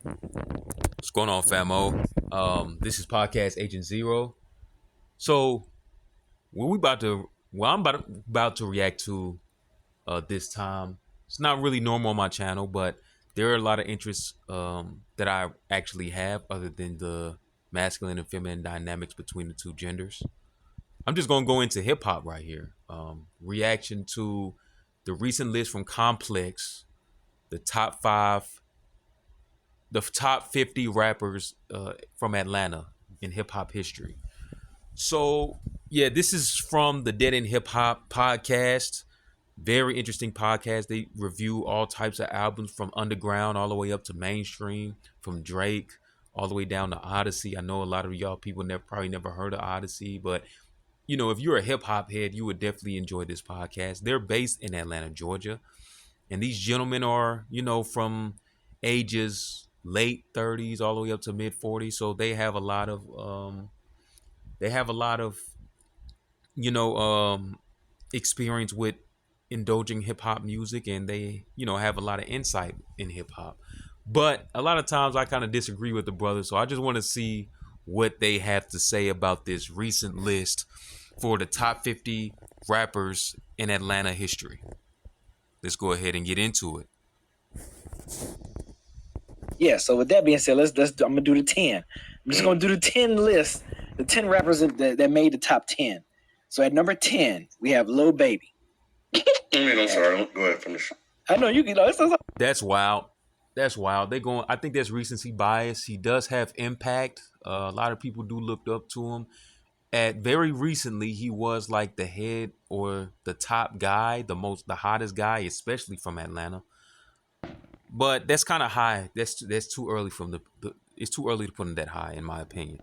What's going on, famo? This is Podcast Agent Zero. So, what we about to, what I'm about to react to this time, it's not really normal on my channel, but there are a lot of interests that I actually have other than the masculine and feminine dynamics between the two genders. I'm just gonna go into hip hop right here. Reaction to the recent list from Complex, the top 50 rappers from Atlanta in hip hop history. So, yeah, this is from the Dead End Hip Hop podcast. Very interesting podcast. They review all types of albums from underground all the way up to mainstream, from Drake all the way down to Odyssey. I know a lot of y'all people probably never heard of Odyssey, but if you're a hip hop head, you would definitely enjoy this podcast. They're based in Atlanta, Georgia, and these gentlemen are, from ages late 30s all the way up to mid 40s. So they have a lot of experience with indulging hip hop music, and they have a lot of insight in hip hop. But a lot of times I kind of disagree with the brothers, so I just want to see what they have to say about this recent list for the top 50 rappers in Atlanta history. Let's go ahead and get into it. Yeah, so with that being said, I'm gonna do the 10. I'm just gonna do the 10 list, the 10 rappers that made the top 10. So at number 10, we have Lil Baby. I'm sorry. Go ahead, finish. I know you can. That's wild. That's wild. I think there's recency bias. He does have impact. A lot of people do look up to him. Very recently, he was like the head or the top guy, the hottest guy, especially from Atlanta. But that's kind of high. That's too early it's too early to put him that high, in my opinion.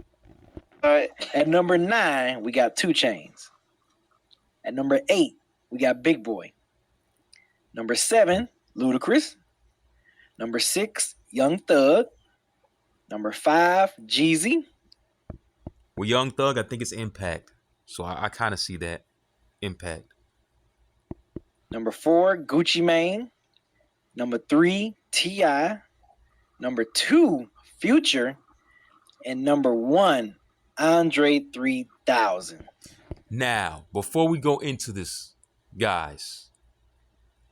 All right. At number 9, we got 2 Chainz. At number 8, we got Big Boy. Number 7, Ludacris. Number 6, Young Thug. Number 5, Jeezy. Well, Young Thug, I think it's impact. So I kind of see that impact. Number 4, Gucci Mane. Number 3, T.I. Number 2, Future. And number 1, Andre 3000. Now, before we go into this, guys,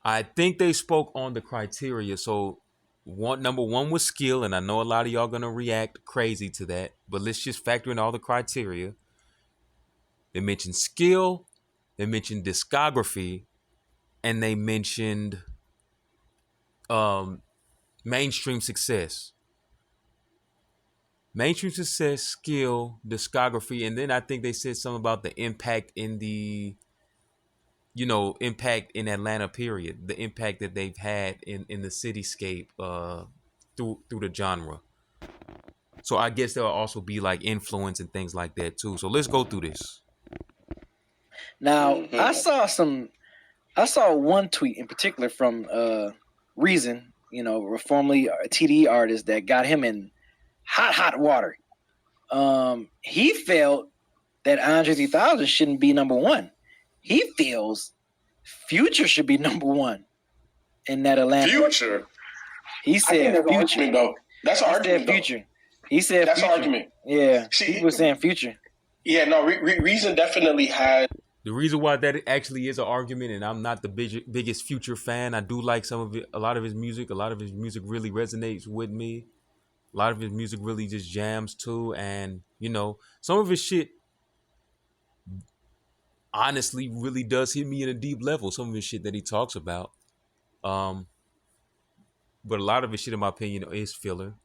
I think they spoke on the criteria. So number 1 was skill, and I know a lot of y'all gonna react crazy to that, but let's just factor in all the criteria. They mentioned skill, they mentioned discography, and they mentioned mainstream success. Mainstream success, skill, discography, and then I think they said something about the impact in the impact in Atlanta, period. The impact that they've had in the cityscape through the genre. So I guess there'll also be like influence and things like that too. So let's go through this. Now, I saw one tweet in particular from Reason, formerly a TDE artist that got him in hot water. He felt that Andre 3000 shouldn't be number 1. He feels Future should be number 1 in that Atlanta. Future. He said Future. Argument, though. That's an argument. Future. He said that's Future. An argument. Yeah, he was saying Future. Yeah, no. Reason definitely had. The reason why that actually is an argument, and I'm not the biggest Future fan. I do like a lot of his music. A lot of his music really resonates with me. A lot of his music really just jams too, and some of his shit honestly really does hit me in a deep level. Some of his shit that he talks about, but a lot of his shit, in my opinion, is filler.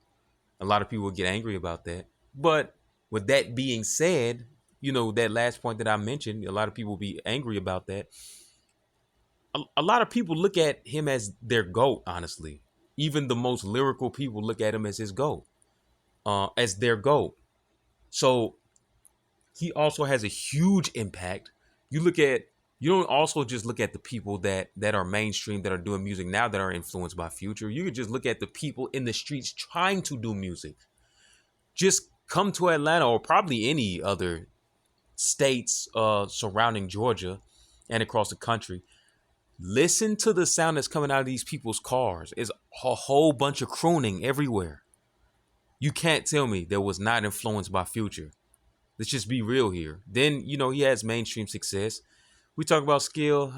A lot of people will get angry about that. But with that being said, that last point that I mentioned, a lot of people will be angry about that. A lot of people look at him as their GOAT, honestly. Even the most lyrical people look at him as his GOAT, as their GOAT. So he also has a huge impact. You don't also just look at the people that are mainstream, that are doing music now, that are influenced by Future. You could just look at the people in the streets trying to do music. Just come to Atlanta, or probably any other states surrounding Georgia and across the country. Listen to the sound that's coming out of these people's cars. It's a whole bunch of crooning everywhere. You can't tell me that was not influenced by Future. Let's just be real here. Then, he has mainstream success. We talk about skill,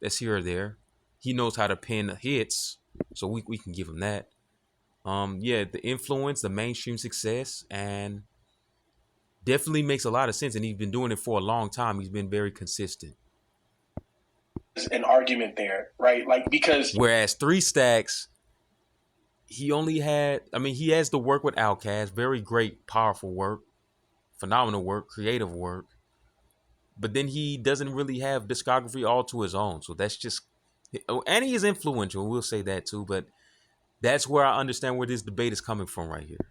that's here or there. He knows how to pin hits, so we can give him that. Yeah, the influence, the mainstream success, and definitely makes a lot of sense. And he's been doing it for a long time. He's been very consistent. An argument there, right? Like, because whereas 3 Stacks, he has the work with Outkast, very great, powerful work, phenomenal work, creative work. But then he doesn't really have discography all to his own. So that's just, and he is influential. We'll say that too. But that's where I understand where this debate is coming from right here.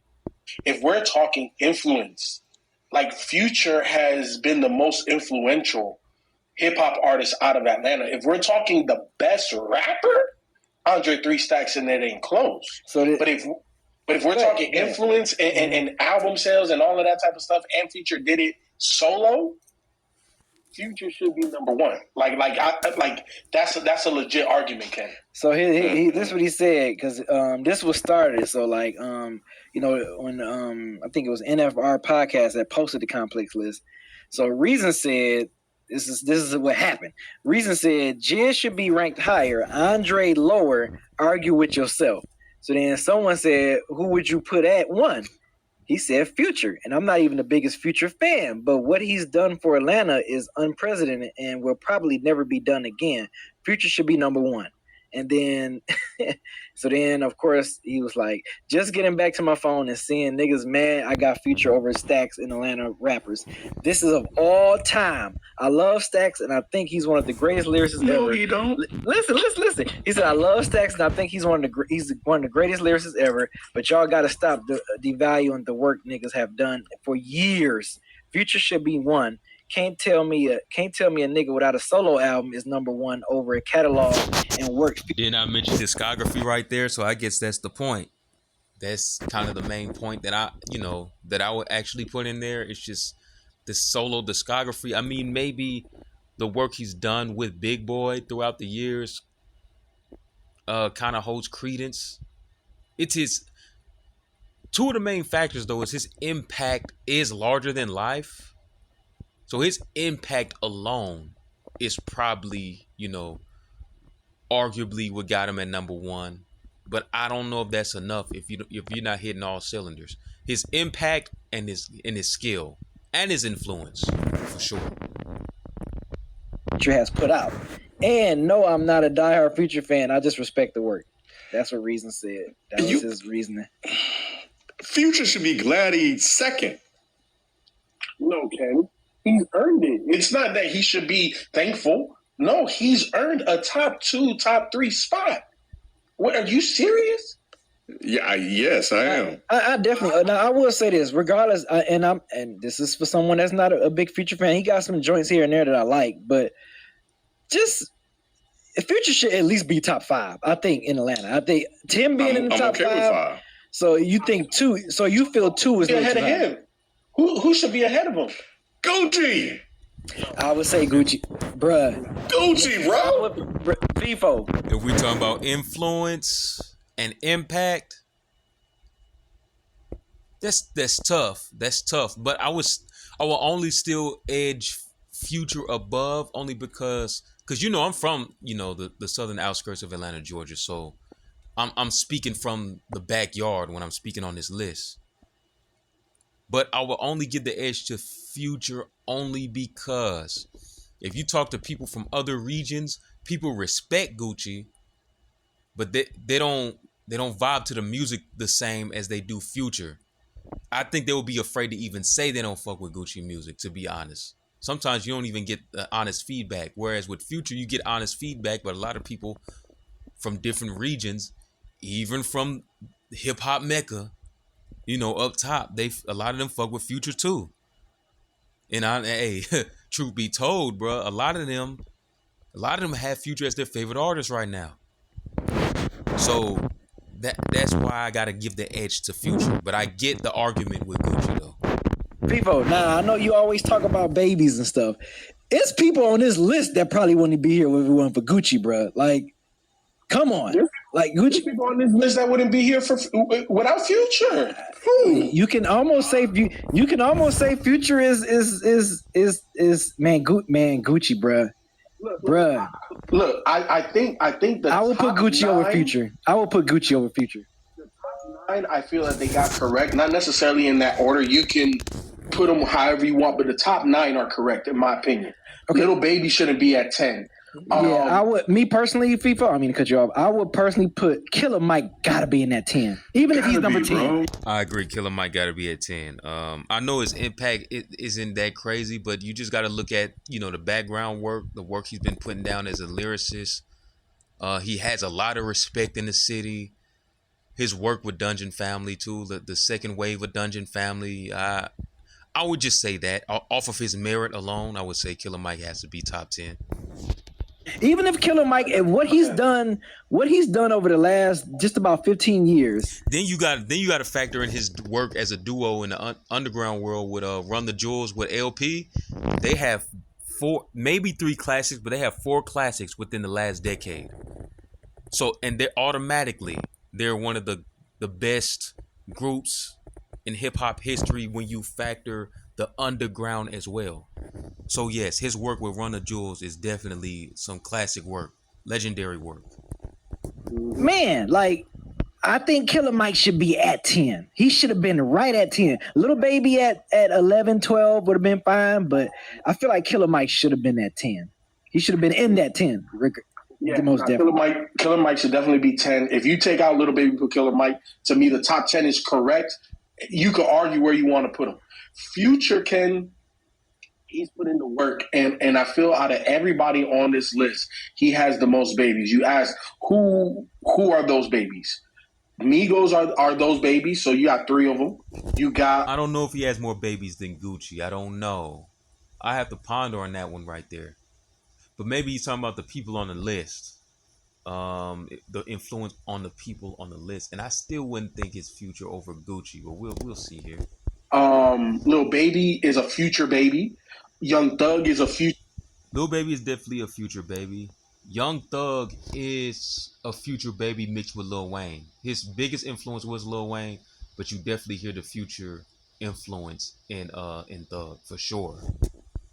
If we're talking influence, like Future has been the most influential hip hop artist out of Atlanta. If we're talking the best rapper, Andre 3 Stacks, and it ain't close. But if we're talking influence and album sales and all of that type of stuff, and Future did it solo, Future should be number one. Like that's a legit argument, Ken. So he this is what he said, because this was started. So when I think it was NFR podcast that posted the complex list. So Reason said this is what happened. Reason said Jizz should be ranked higher, Andre lower. Argue with yourself. So then someone said, who would you put at 1? He said Future, and I'm not even the biggest Future fan, but what he's done for Atlanta is unprecedented and will probably never be done again. Future should be number 1. And then, so then, of course, he was like, just getting back to my phone and seeing niggas mad I got Future over Stacks in Atlanta rappers. This is of all time. I love Stacks, and I think he's one of the greatest lyricists ever. No, you don't. Listen. He said, I love Stacks, and I think he's one of the greatest lyricists ever, but y'all got to stop devaluing the work niggas have done for years. Future should be 1. Can't tell me a nigga without a solo album is number 1 over a catalog and work. Didn't I mention discography right there? So I guess that's the point. That's kind of the main point that I would actually put in there. It's just the solo discography. I mean, maybe the work he's done with Big Boy throughout the years kind of holds credence. It's his. Two of the main factors, though, is his impact is larger than life. So his impact alone is probably, arguably what got him at number 1. But I don't know if that's enough if you're not hitting all cylinders. His impact and his skill and his influence, for sure. Future has put out. And no, I'm not a diehard Future fan. I just respect the work. That's what Reason said. That was his reasoning. Future should be glad he's second. No, Ken. He's earned it. It's not that he should be thankful. No, he's earned a top 2, top 3 spot. What, are you serious? Yeah, yes, I am. I definitely. Now I will say this, regardless, and this is for someone that's not a big Future fan. He got some joints here and there that I like, but just Future should at least be top 5. I think in Atlanta. I think Tim being in the top okay 5. With 5. So you think 2? So you feel 2 is ahead of him? Who should be ahead of him? Gucci. I would say Gucci, bruh. Gucci, bro. FIFO. If we talking about influence and impact, that's tough. That's tough. But I will only still edge Future above, only because I'm from the southern outskirts of Atlanta, Georgia. So I'm speaking from the backyard when I'm speaking on this list. But I will only give the edge to Future only because if you talk to people from other regions, people respect Gucci, but they don't vibe to the music the same as they do Future. I think they will be afraid to even say they don't fuck with Gucci music, to be honest. Sometimes you don't even get honest feedback. Whereas with Future, you get honest feedback, but a lot of people from different regions, even from hip hop Mecca, up top, a lot of them fuck with Future too. And truth be told, bro, a lot of them have Future as their favorite artist right now. So that's why I gotta give the edge to Future. But I get the argument with Gucci though. People, I know you always talk about babies and stuff. It's people on this list that probably wouldn't be here if it wasn't for Gucci, bro. Like, come on. There's Like Gucci, People on this list that wouldn't be here without Future. you can almost say Future is man Gucci, bruh. Bruh. Look, I think the I will put top Gucci over nine- Future. I will put Gucci over Future. I feel that they got correct, not necessarily in that order. You can put them however you want, but the top 9 are correct in my opinion. Okay. Little Baby shouldn't be at 10. I would. Me personally, FIFA. I mean to cut you off. I would personally put Killer Mike. Gotta be in that 10, even if he's number 10. I agree. Killer Mike got to be at 10. I know his impact isn't that crazy, but you just got to look at the background work, the work he's been putting down as a lyricist. He has a lot of respect in the city. His work with Dungeon Family too, the second wave of Dungeon Family. I would just say that off of his merit alone, I would say Killer Mike has to be top 10. Even if Killer Mike and what he's done over the last just about 15 years. Then you got to factor in his work as a duo in the underground world with Run the Jewels with LP. They have 4, maybe 3 classics, but they have 4 classics within the last decade. So, and they're one of the best groups in hip hop history when you factor the underground as well. So yes, his work with Run the Jewels is definitely some classic work, legendary work. Man, like I think Killer Mike should be at 10. He should have been right at 10. Little Baby at 11, 12 would have been fine, but I feel like Killer Mike should have been at 10. He should have been in that 10. Yeah, most definitely. Killer Mike should definitely be 10. If you take out Little Baby, put Killer Mike, to me the top 10 is correct. You could argue where you want to put him. Future he's put in the work, and I feel out of everybody on this list, he has the most babies. You ask who are those babies? Migos are those babies, so you got 3 of them. You got. I don't know if he has more babies than Gucci. I don't know. I have to ponder on that one right there. But maybe he's talking about the people on the list. The influence on the people on the list, and I still wouldn't think it's Future over Gucci, but we'll see here. Lil Baby is a Future baby. Young Thug is a Future. Lil Baby is definitely a Future baby. Young Thug is a Future baby mixed with Lil Wayne. His biggest influence was Lil Wayne, but you definitely hear the Future influence in Thug for sure.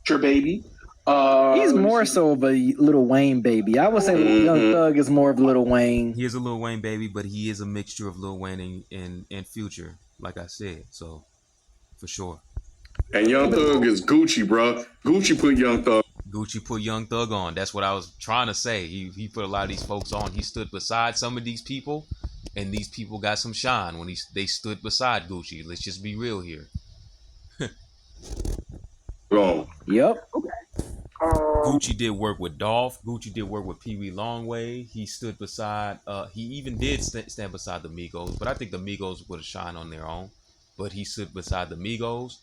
Future baby. He's more so of a Lil Wayne baby. I would say Young Thug is more of Lil Wayne. He is a Lil Wayne baby, but he is a mixture of Lil Wayne and Future, like I said. So, for sure. And Young Thug is Gucci, bro. Gucci put Young Thug. Gucci put Young Thug on. That's what I was trying to say. He put a lot of these folks on. He stood beside some of these people, and these people got some shine when they stood beside Gucci. Let's just be real here. Wrong. Yep. Gucci did work with Dolph. Gucci did work with Pee Wee Longway. He stood beside. He even did stand beside the Migos, but I think the Migos would have shined on their own. But he stood beside the Migos.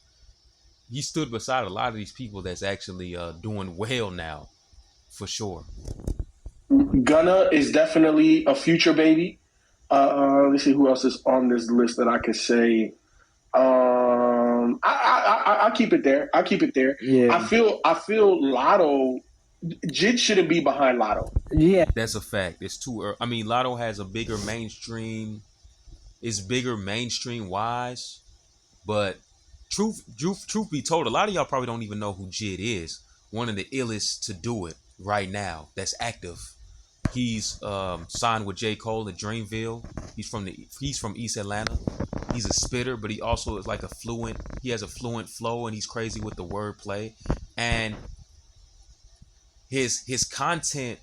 He stood beside a lot of these people that's actually doing well now, for sure. Gunna is definitely a Future baby. Let's see who else is on this list that I could say. I keep it there. Yeah. I feel Lotto. Jid shouldn't be behind Lotto. Yeah. That's a fact. It's too early. I mean, Lotto has a bigger mainstream. It's bigger mainstream wise, but truth be told, a lot of y'all probably don't even know who Jid is. One of the illest to do it right now. That's active. He's signed with J. Cole at Dreamville. He's from East Atlanta. He's a spitter, but he also is like he has a fluent flow, and he's crazy with the wordplay. And his content,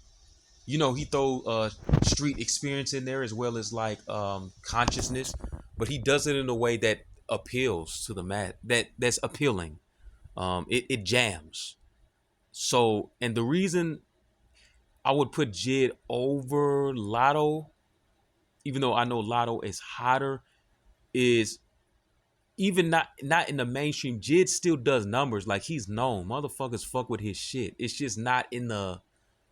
he throw street experience in there as well as like consciousness, but he does it in a way that appeals to the that's appealing. It jams. So, and the reason I would put Jid over Lotto, even though I know Lotto is hotter, is even not in the mainstream. Jid still does numbers, like he's known. Motherfuckers fuck with his shit. It's just not in the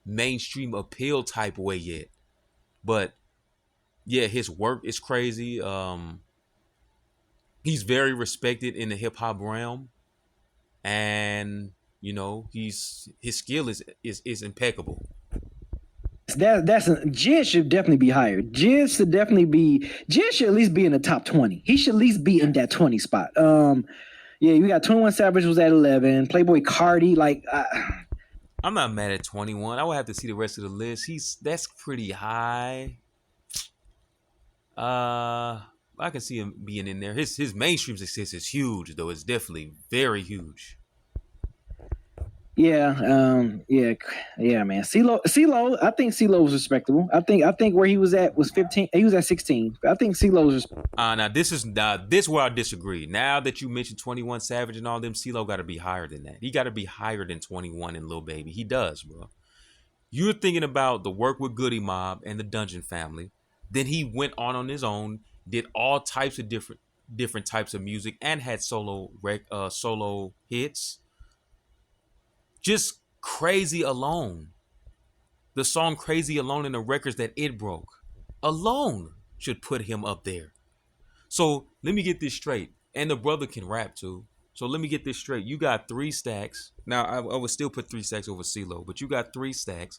mainstream appeal type way yet. But yeah, his work is crazy. He's very respected in the hip hop realm, and his skill is impeccable. That's Jid should definitely be higher. Jid should at least be in the top 20. He should at least be in that 20 spot. Yeah, you got 21 Savage was at 11. Playboy Cardi, like I'm not mad at 21. I would have to see the rest of the list. That's pretty high. I can see him being in there. His mainstream success is huge, though. It's definitely very huge. yeah, man. CeeLo, I think CeeLo was respectable. I think where he was at was 15. He was at 16. I think CeeLo was Now this where I disagree. Now that you mentioned 21 Savage and all them, CeeLo got to be higher than that. He got to be higher than 21 and Lil Baby. He does, bro. You're thinking about the work with Goody Mob and the Dungeon Family. Then he went on his own, did all types of different types of music, and had solo hits. Just Crazy alone. The song Crazy Alone and the records that it broke alone should put him up there. So let me get this straight. And the brother can rap too. So let me get this straight. You got 3 stacks. Now I would still put 3 stacks over CeeLo, but you got 3 stacks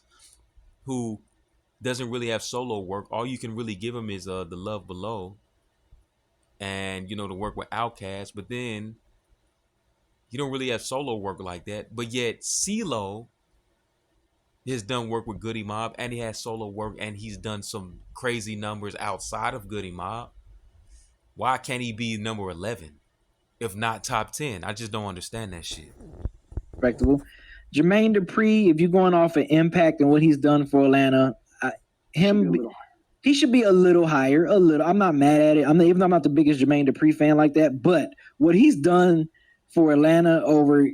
who doesn't really have solo work. All you can really give him is the Love Below and the work with Outkast, but then you don't really have solo work like that. But yet CeeLo has done work with Goody Mob, and he has solo work, and he's done some crazy numbers outside of Goody Mob. Why can't he be number 11, if not top 10? I just don't understand that shit. respectable. Jermaine Dupri, if you're going off of impact and what he's done for Atlanta, he should be a little higher. A little. I'm not mad at it. Even though I'm not the biggest Jermaine Dupri fan like that, but what he's done for Atlanta over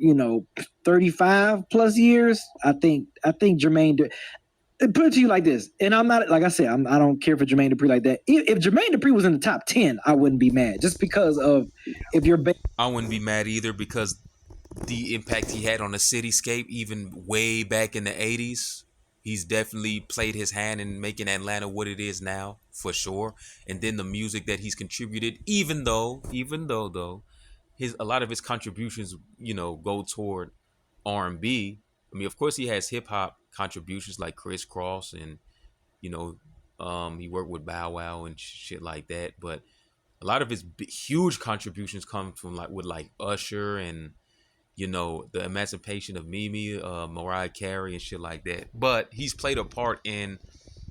35 plus years, I think Jermaine. Put it to you like this, and I'm not, like I said, I don't care for Jermaine Dupri like that. If Jermaine Dupri was in the top 10, I wouldn't be mad, just because of if you're. I wouldn't be mad either, because the impact he had on the cityscape, even way back in the 80s, he's definitely played his hand in making Atlanta what it is now, for sure. And then the music that he's contributed, even though a lot of his contributions, go toward R&B. I mean, of course, he has hip hop contributions like Criss Cross, and he worked with Bow Wow and shit like that. But a lot of his huge contributions come from with Usher and the Emancipation of Mimi, Mariah Carey and shit like that. But he's played a part in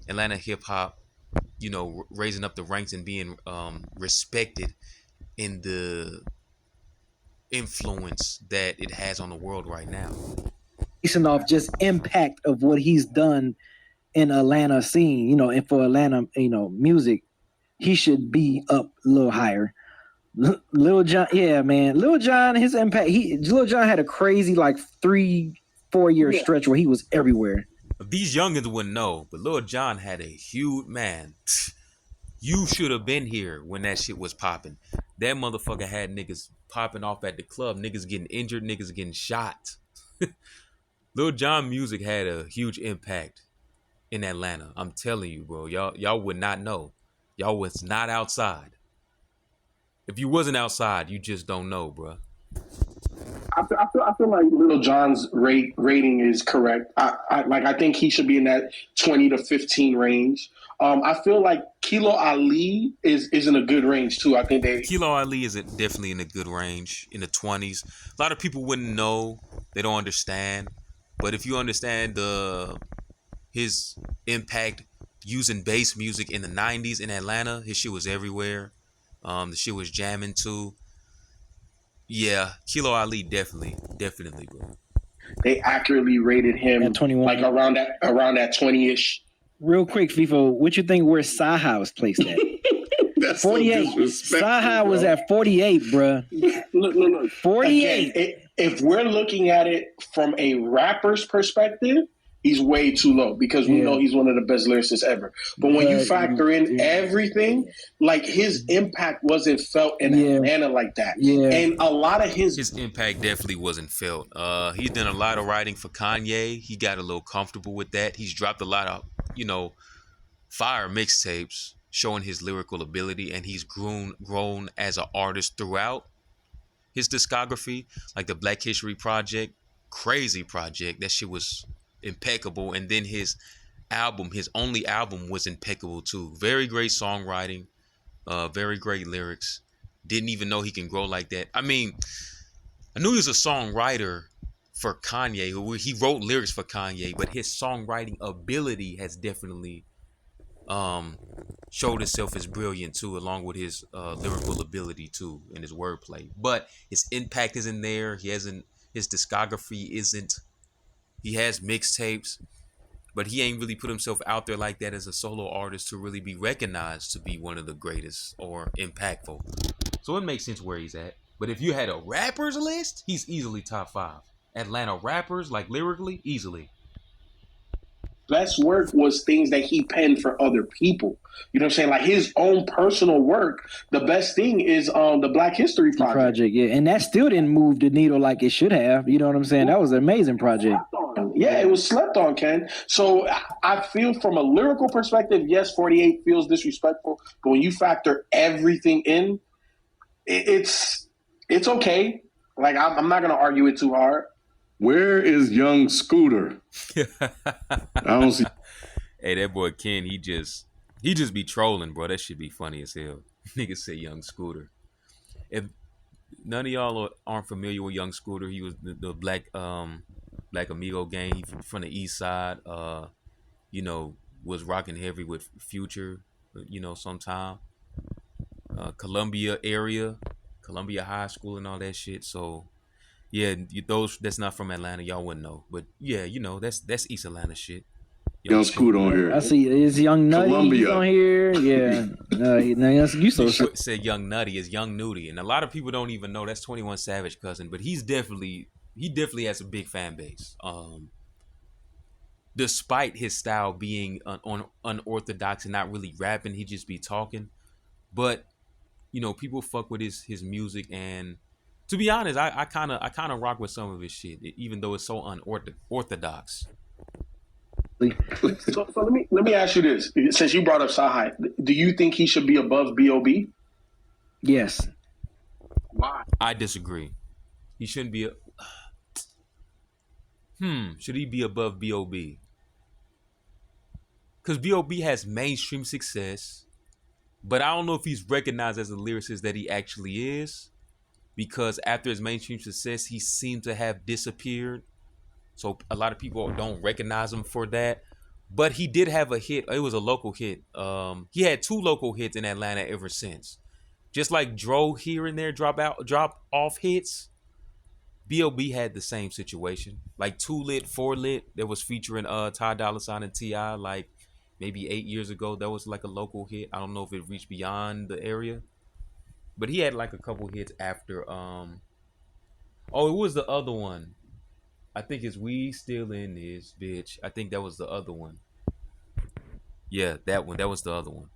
Atlanta hip hop, raising up the ranks and being respected in the influence that it has on the world right now. Off just impact of what he's done in Atlanta scene, and for Atlanta, music, he should be up a little higher. Lil Jon, yeah, man. Lil Jon, his impact. Lil Jon had a crazy 3-4 year stretch where he was everywhere. These youngins wouldn't know, but Lil Jon had a huge man. You should have been here when that shit was popping. That motherfucker had niggas popping off at the club, niggas getting injured, niggas getting shot. Lil Jon music had a huge impact in Atlanta. I'm telling you, bro. Y'all would not know. Y'all was not outside. If you wasn't outside, you just don't know, bro. I feel like Lil Jon's rating is correct. I think he should be in that 20 to 15 range. I feel like Kilo Ali is in a good range too. I think Kilo Ali is definitely in a good range, in the 20s. A lot of people wouldn't know. They don't understand. But if you understand his impact using bass music in the 90s in Atlanta, his shit was everywhere. The shit was jamming too. Yeah, Kilo Ali definitely, bro. They accurately rated him at 21, around that 20-ish. Real quick, FIFO, what you think where Saha was placed at? That's 48. Saha was at 48, bro. Look. 48. Again, if we're looking at it from a rapper's perspective, he's way too low, because we know he's one of the best lyricists ever. But when you factor in everything, his impact wasn't felt in Atlanta like that. Yeah. And a lot of his impact definitely wasn't felt. He's done a lot of writing for Kanye. He got a little comfortable with that. He's dropped a lot of, fire mixtapes showing his lyrical ability, and he's grown as an artist throughout his discography, like the Black History Project, crazy project. That shit was impeccable. And then his album, his only album, was impeccable too. Very great songwriting, very great lyrics. Didn't even know he can grow like that. I mean, I knew he was a songwriter for Kanye. He wrote lyrics for Kanye, but his songwriting ability has definitely showed itself as brilliant too, along with his lyrical ability too and his wordplay. But his impact isn't there. His discography isn't. He has mixtapes, but he ain't really put himself out there like that as a solo artist to really be recognized to be one of the greatest or impactful. So it makes sense where he's at. But if you had a rappers list, he's easily top 5. Atlanta rappers, like lyrically, easily. Best work was things that he penned for other people. You know what I'm saying? Like his own personal work. The best thing is the Black History Project. Yeah, and that still didn't move the needle like it should have. You know what I'm saying? That was an amazing project. Yeah, it was slept on, Ken. So I feel from a lyrical perspective, yes, 48 feels disrespectful, but when you factor everything in, it's okay. Like I'm not gonna argue it too hard. Where is young Scooter? I don't see. Hey, that boy Ken, he just be trolling, bro. That should be funny as hell. Niggas say Young Scooter. If none of y'all aren't familiar with Young Scooter, he was the Black Amigo gang. He from the East Side. You know, was rocking heavy with Future. You know, sometime. Columbia area, Columbia High School, and all that shit. So. Yeah, those that's not from Atlanta, y'all wouldn't know. But yeah, you know, that's East Atlanta shit. Young Scooter on here. I see. Is Young Nutty Columbia on here? Yeah. You so said Young Nutty is Young Nudie, and a lot of people don't even know that's 21 Savage cousin. But he definitely has a big fan base. Despite his style being unorthodox and not really rapping, he just be talking. But you know, people fuck with his music, and to be honest, I kind of rock with some of his shit, even though it's so unorthodox. So let me ask you this: since you brought up Sahai, do you think he should be above B.O.B.? Yes. Why? I disagree. He shouldn't be. Should he be above B.O.B.? Because B.O.B. has mainstream success, but I don't know if he's recognized as a lyricist that he actually is. Because after his mainstream success, he seemed to have disappeared. So a lot of people don't recognize him for that. But he did have a hit. It was a local hit. He had 2 local hits in Atlanta ever since. Just like Dro here and there drop off hits, B.O.B. had the same situation. Like 2 Lit, 4 Lit, that was featuring Ty Dolla $ign and T.I. like maybe 8 years ago. That was like a local hit. I don't know if it reached beyond the area. But he had like a couple hits after. It was the other one. I think it's We Still In This Bitch. I think that was the other one. Yeah, that one. That was the other one.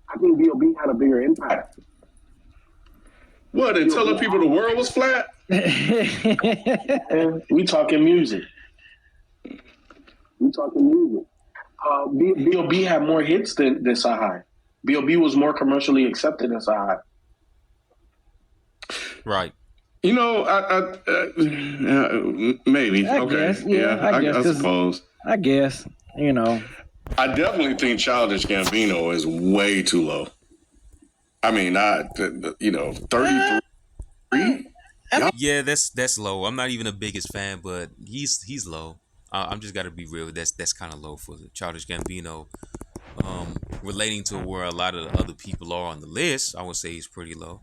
I think B.O.B. had a bigger impact. What? And telling people the world was flat? We talking music. B.O.B. had more hits than Sahai. B.O.B. was more commercially accepted than Sahai. Right. You know, maybe. I Okay. guess, yeah, I guess, I suppose. I guess, you know. I definitely think Childish Gambino is way too low. I mean, 33? Yeah, that's low. I'm not even the biggest fan, but he's low. I'm just got to be real. That's kind of low for the Childish Gambino. Relating to where a lot of the other people are on the list, I would say he's pretty low.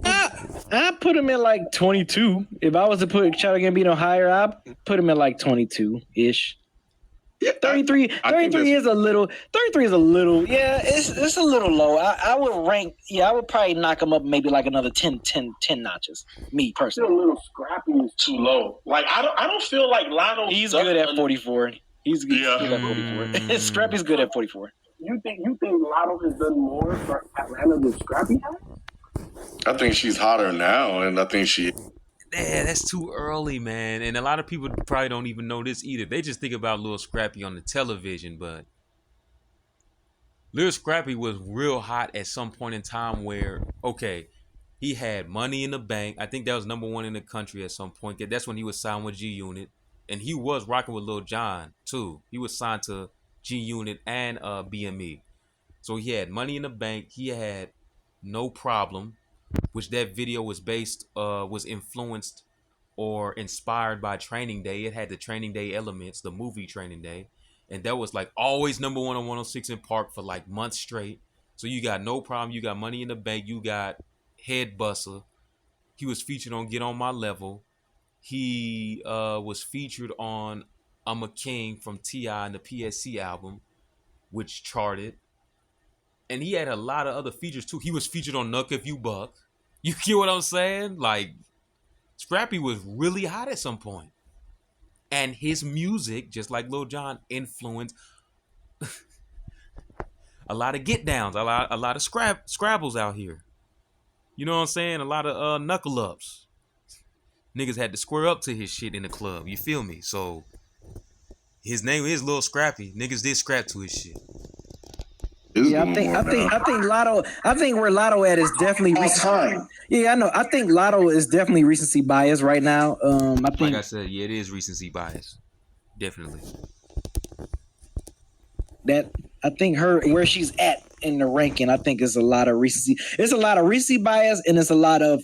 I put him at like 22. If I was to put Childish Gambino higher, I'd put him at like 22-ish. Yeah, 33 is a little. 33 is a little. Yeah, it's a little low. I would rank. Yeah, I would probably knock him up maybe like another 10 notches. Me personally. Still a little Scrappy is too low. Like I don't feel like Lotto. He's good at 44. He's good at 44. Scrappy's good at 44. You think Lotto has done more for Atlanta than Scrappy has? I think she's hotter now, and I think she. Yeah, that's too early, man. And a lot of people probably don't even know this either. They just think about Lil Scrappy on the television, but Lil Scrappy was real hot at some point in time where, okay, he had Money in the Bank. I think that was #1 in the country at some point. That's when he was signed with G Unit. and he was rocking with Lil Jon too. He was signed to G Unit and BME, so he had money in the bank. He had no problem, which that video was influenced or inspired by Training Day. It had the Training Day elements, the movie Training Day, and that was like always number one on 106 in Park for like months straight. So you got no problem. You got money in the bank. You got Head Buster. He was featured on Get On My Level. He was featured on I'm a King from T.I. and the PSC album, which charted. And he had a lot of other features too. He was featured on Nuck If You Buck. You get what I'm saying? Like, Scrappy was really hot at some point. And his music, just like Lil Jon, influenced a lot of get downs, a lot of scrabbles out here. You know what I'm saying? A lot of knuckle ups. Niggas had to square up to his shit in the club. You feel me? So his name is Lil Scrappy. Niggas did scrap to his shit. Yeah, I think Lotto. I think where Lotto at is definitely time. Yeah, I know. I think Lotto is definitely recency bias right now. I think, like I said, yeah, it is recency bias, definitely. That I think her where she's at in the ranking, I think is a lot of recency. It's a lot of recency bias, and it's a lot of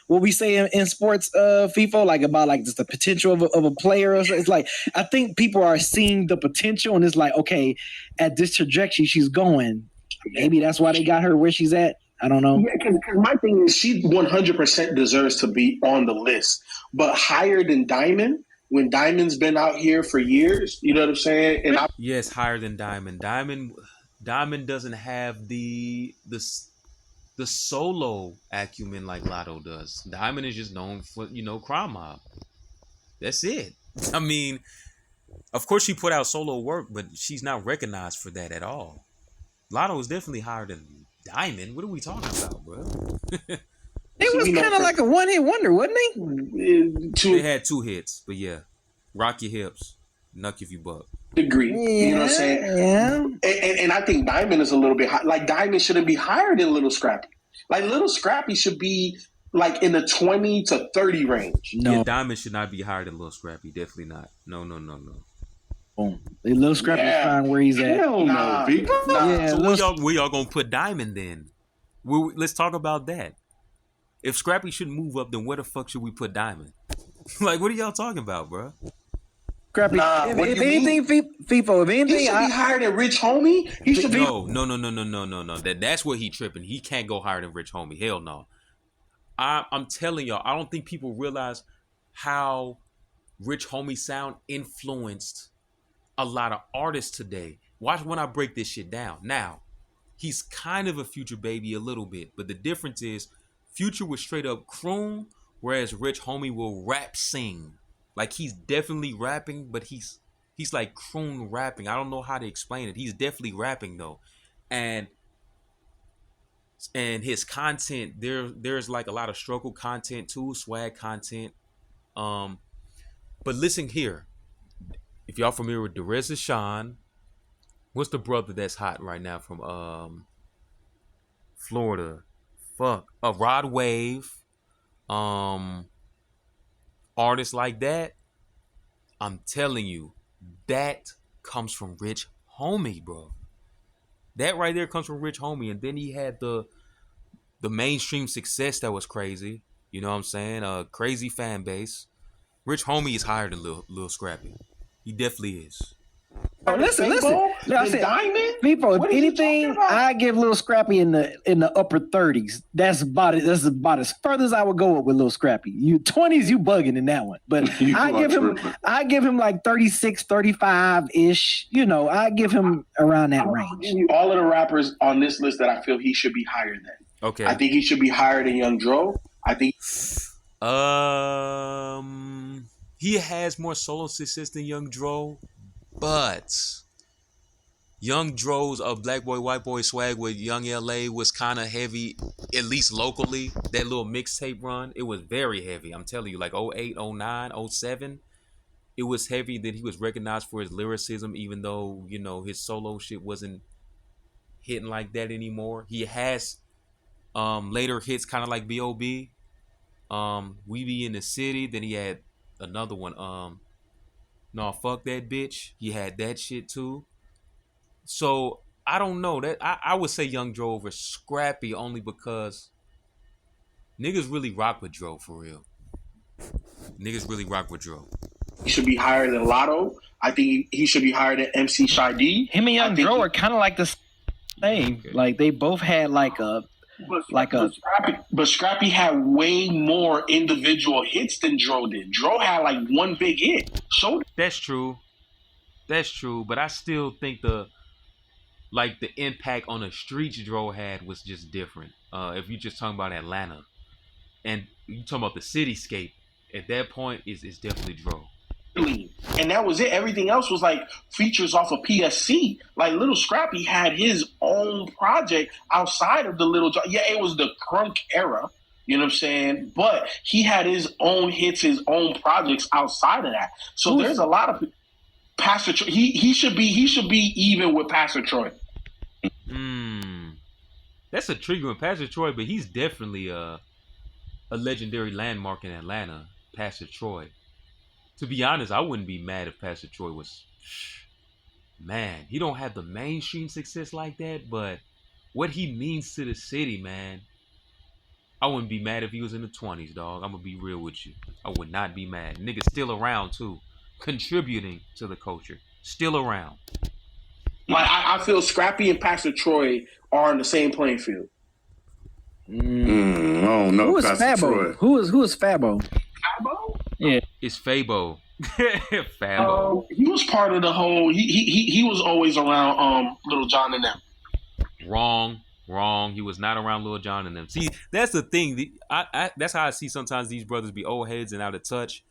what we say in sports, FIFO, like about like just the potential of a player. It's like I think people are seeing the potential, and it's like, okay, at this trajectory she's going, maybe that's why they got her where she's at. I don't know. Yeah, because my thing is she 100% deserves to be on the list, but higher than Diamond. When Diamond's been out here for years, you know what I'm saying? And yes, higher than Diamond. Diamond doesn't have the solo acumen like Lotto does. Diamond is just known for, Crime Mob. That's it. I mean, of course she put out solo work, but she's not recognized for that at all. Lotto is definitely higher than Diamond. What are we talking about, bro? It was kind of like a one-hit wonder, wasn't it? They had 2 hits, but yeah. Rock Your Hips, Nuck If You Buck. Agree. Yeah, you know what I'm saying? Yeah. And I think Diamond is a little bit high. Like, Diamond shouldn't be higher than Little Scrappy. Like, Little Scrappy should be like in the 20 to 30 range. No. Yeah, Diamond should not be higher than Lil Scrappy. Definitely not. No. Boom. Little Scrappy is fine where he's at. Hell no, B. Yeah, So where y'all gonna put Diamond then? Let's talk about that. If Scrappy shouldn't move up, then where the fuck should we put Diamond? Like, what are y'all talking about, bro? Scrappy. If anything, FIFO. If anything, he should be higher than Rich Homie. He should be. No. That's where he tripping. He can't go higher than Rich Homie. Hell no. I'm telling y'all, I don't think people realize how Rich Homie sound influenced a lot of artists today. Watch when I break this shit down. Now, he's kind of a Future baby a little bit, but the difference is Future was straight up croon, whereas Rich Homie will rap sing. Like, he's definitely rapping, but he's like croon rapping. I don't know how to explain it. He's definitely rapping though. And his content, there's like a lot of struggle content too, swag content. But listen here. If y'all familiar with Derez Deshawn, what's the brother that's hot right now from Florida? Rod Wave. Artists like that, I'm telling you, that comes from Rich Homie, bro. That right there comes from Rich Homie. And then he had the mainstream success that was crazy. You know what I'm saying? Crazy fan base. Rich Homie is higher than Lil Scrappy. He definitely is. Oh, listen. Diamond? People, if What is he anything, talking about? I give Lil Scrappy in the upper 30s. That's about it. That's about as further as I would go up with Lil Scrappy. You 20s, you bugging in that one. But I give him like 36, 35 ish. You know, I give him around that range. All of the rappers on this list that I feel he should be higher than. Okay. I think he should be higher than Young Dro. I think he has more solo success than Young Dro, but Young Dro's Black Boy White Boy swag with Young LA was kind of heavy, at least locally. That little mixtape run, it was very heavy. I'm telling you, like 08, 09, 07, it was heavy. That he was recognized for his lyricism, even though, you know, his solo shit wasn't hitting like that anymore. He has later hits kind of like B.O.B. We Be in the City. Then he had another one. No, fuck that bitch. He had that shit too. So I don't know that I would say Young Dro over Scrappy only because niggas really rock with Dro for real. Niggas really rock with Dro. He should be higher than Lotto. I think he should be higher than MC Shy D. Him and Young I think Dro he- are kind of like the same. Okay. Like they both had like a But Scrappy had way more individual hits than Dro did. Dro had like one big hit. So That's true. That's true. But I still think the impact on the streets Dro had was just different. If you're just talking about Atlanta and you talking about the cityscape, at that point is definitely Dro. and that was it. Everything else was like features off of PSC. Like Little Scrappy had his own project outside of the Little John. Yeah, it was the crunk era. You know what I'm saying? But he had his own hits, his own projects outside of that. So there's a lot of Pastor Troy. He should be even with Pastor Troy. That's a trigger with Pastor Troy, but he's definitely a legendary landmark in Atlanta, Pastor Troy. To be honest, I wouldn't be mad if Pastor Troy was. Man, he don't have the mainstream success like that, but what he means to the city, man, I wouldn't be mad if he was in the 20s, dog. I'm gonna be real with you. I would not be mad. Nigga's still around too, contributing to the culture. Still around. Like I feel Scrappy and Pastor Troy are on the same playing field. I don't know. Who is Pastor Fabo? Troy. Who is Fabo? Fabo? Yeah. It's Fabo. Fabo. He was part of the whole. He was always around Little John and them. Wrong. He was not around Lil Jon and them. See, that's the thing. That's how I see sometimes these brothers be old heads and out of touch.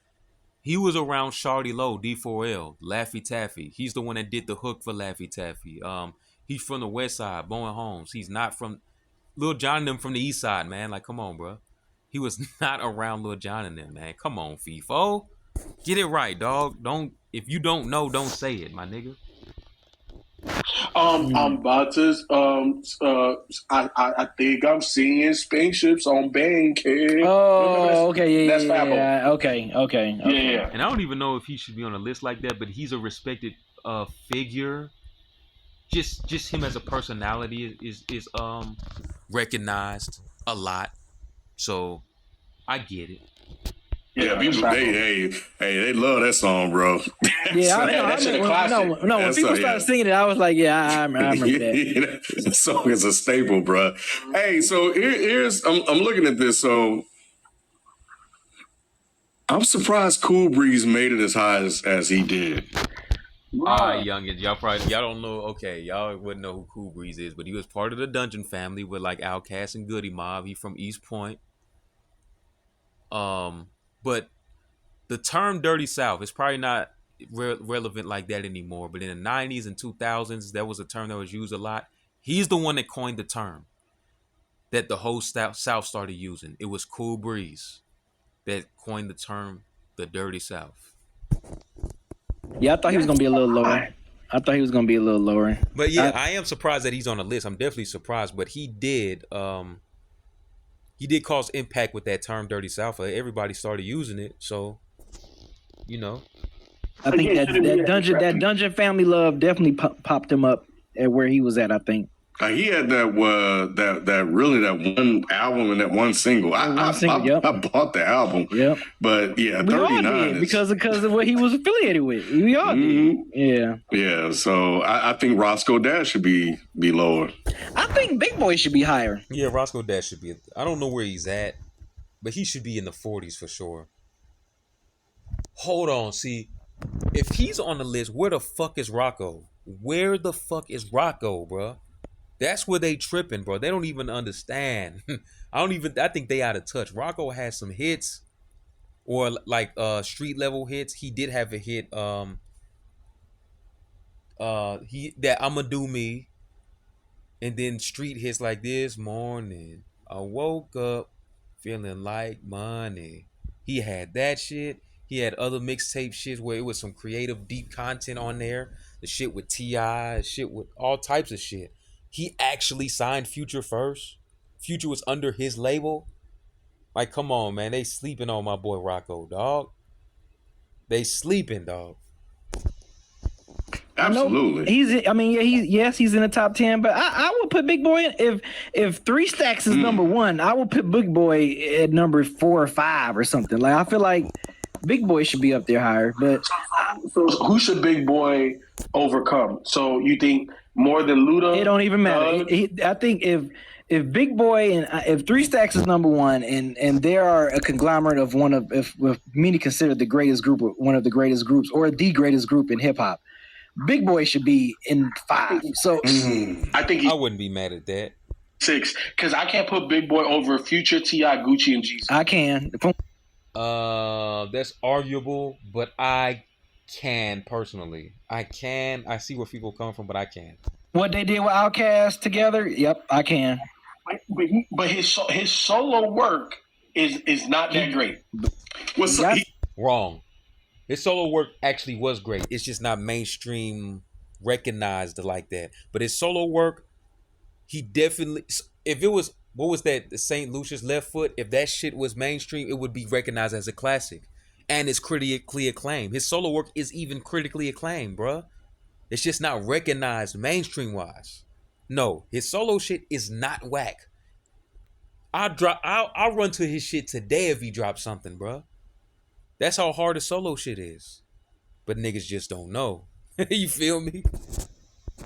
He was around Shardy Low, D4L, Laffy Taffy. He's the one that did the hook for Laffy Taffy. He's from the West Side, Bowen Holmes. He's not from Lil Jon and them from the East Side, man. Like, come on, bro. He was not around Lil Jon and them, man. Come on, FIFO. Get it right, dog. If you don't know, don't say it, my nigga. I'm about to. I think I'm seeing spaceships on Bankhead. Oh, okay, That's yeah, Fabo. yeah. Okay. Yeah. And I don't even know if he should be on a list like that, but he's a respected figure. Just him as a personality is recognized a lot. So I get it. Yeah, people, that's they love that song, bro. Yeah, I That's a know. classic. No. When That's people a- started yeah. singing it, I was like, yeah, I remember that. That song is a staple, bro. Hey, so here's I'm looking at this. So I'm surprised Cool Breeze made it as high as he did. Youngins, y'all don't know. Okay, y'all wouldn't know who Cool Breeze is, but he was part of the Dungeon family with like Outkast and Goody Mob. He from East Point. But the term "Dirty South" is probably not relevant like that anymore. But in the 90s and 2000s, that was a term that was used a lot. He's the one that coined the term that the whole South started using. It was Cool Breeze that coined the term "the Dirty South." Yeah, I thought he was gonna be a little lower. But yeah, I am surprised that he's on the list. I'm definitely surprised, but he did cause impact with that term "Dirty South." Everybody started using it, so you know. I think that dungeon family love definitely popped him up at where he was at. I think. He had that one album and that one single. I bought the album. Yep. But yeah, We all 39 did is, because of what he was affiliated with. We all did. Yeah. Yeah, so I think Roscoe Dash should be lower. I think Big Boy should be higher. Yeah, Roscoe Dash should be. I don't know where he's at, but he should be in the 40s for sure. Hold on, see, if he's on the list, where the fuck is Rocco? Where the fuck is Rocco, bro? That's where they tripping, bro. They don't even understand. I think they out of touch. Rocco has some hits, or like street level hits. He did have a hit. That I'ma Do Me, and then street hits like This Morning I Woke Up Feeling Like Money. He had that shit. He had other mixtape shit where it was some creative, deep content on there. The shit with T.I., shit with all types of shit. He actually signed Future first. Future was under his label. Like, come on, man. They sleeping on my boy Rocco, dog. They sleeping, dog. Absolutely. He's in the top 10, but I would put Big Boy in, if 3 Stacks is number 1, I would put Big Boy at number 4 or 5 or something. Like, I feel like Big Boy should be up there higher, but So who should Big Boy overcome? So you think more than Luda? it don't even matter. I think if Big Boy and if 3 Stacks is number 1, and there are a conglomerate of if many consider the greatest group, one of the greatest groups, or the greatest group in hip hop, Big Boy should be in 5. So I think he's I wouldn't be mad at that. 6 because I can't put Big Boy over Future, T.I., Gucci, and Jeezy. I can. That's arguable, but I can personally. I see where people come from, but I can. What they did with Outkast together, yep, I can. But his solo work is not that great. Wrong. His solo work actually was great. It's just not mainstream recognized like that. But his solo work, he definitely. If it was, what was that? The St. Lucia's Left Foot. If that shit was mainstream, it would be recognized as a classic, and it's critically acclaimed. His solo work is even critically acclaimed, bruh. It's just not recognized mainstream wise. No, his solo shit is not whack. I'll run to his shit today if he drops something, bruh. That's how hard his solo shit is. But niggas just don't know. You feel me?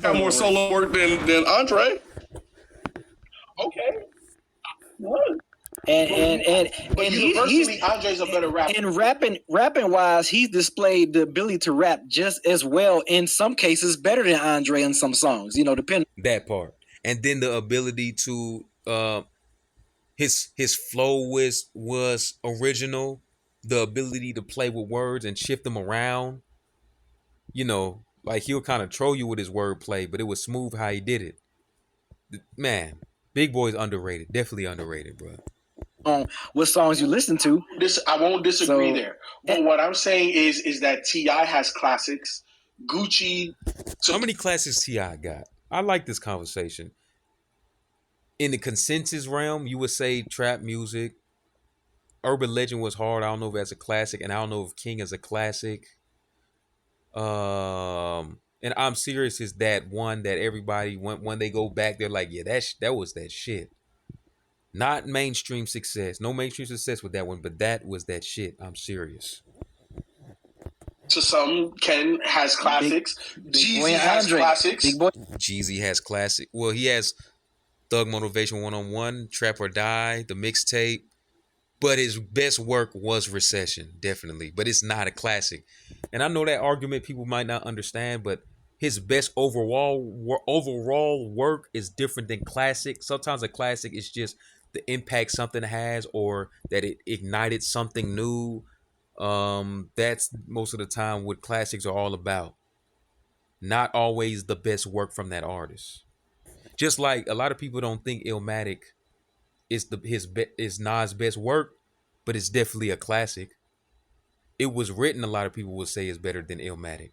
Got more solo work than Andre. Okay. And But universally, Andre's a better rapper. And rapping wise, he's displayed the ability to rap just as well, in some cases better than Andre in some songs, depending. That part. And then the ability to his flow was original. The ability to play with words and shift them around. Like he'll kind of troll you with his wordplay, but it was smooth how he did it. Man, Big Boy's underrated. Definitely underrated, bro. On what songs you listen to. I won't disagree there. But what I'm saying is that T.I. has classics. Gucci. How many classics T.I. got? I like this conversation. In the consensus realm, you would say trap music. Urban Legend was hard. I don't know if that's a classic, and I don't know if King is a classic. And I'm Serious is that one that everybody when they go back, they're like, yeah, that was that shit. Not mainstream success. No mainstream success with that one, but that was that shit. I'm Serious. To some, Ken has classics. Jeezy has classics. Big Boy. Jeezy has classic. Well, he has Thug Motivation 1-on-1, Trap or Die, the mixtape. But his best work was Recession, definitely. But it's not a classic. And I know that argument people might not understand, but his best overall work is different than classic. Sometimes a classic is just the impact something has or that it ignited something new. That's most of the time what classics are all about. Not always the best work from that artist. Just like a lot of people don't think Illmatic is Nas' best work, but it's definitely a classic. It was written, a lot of people would say, is better than Illmatic.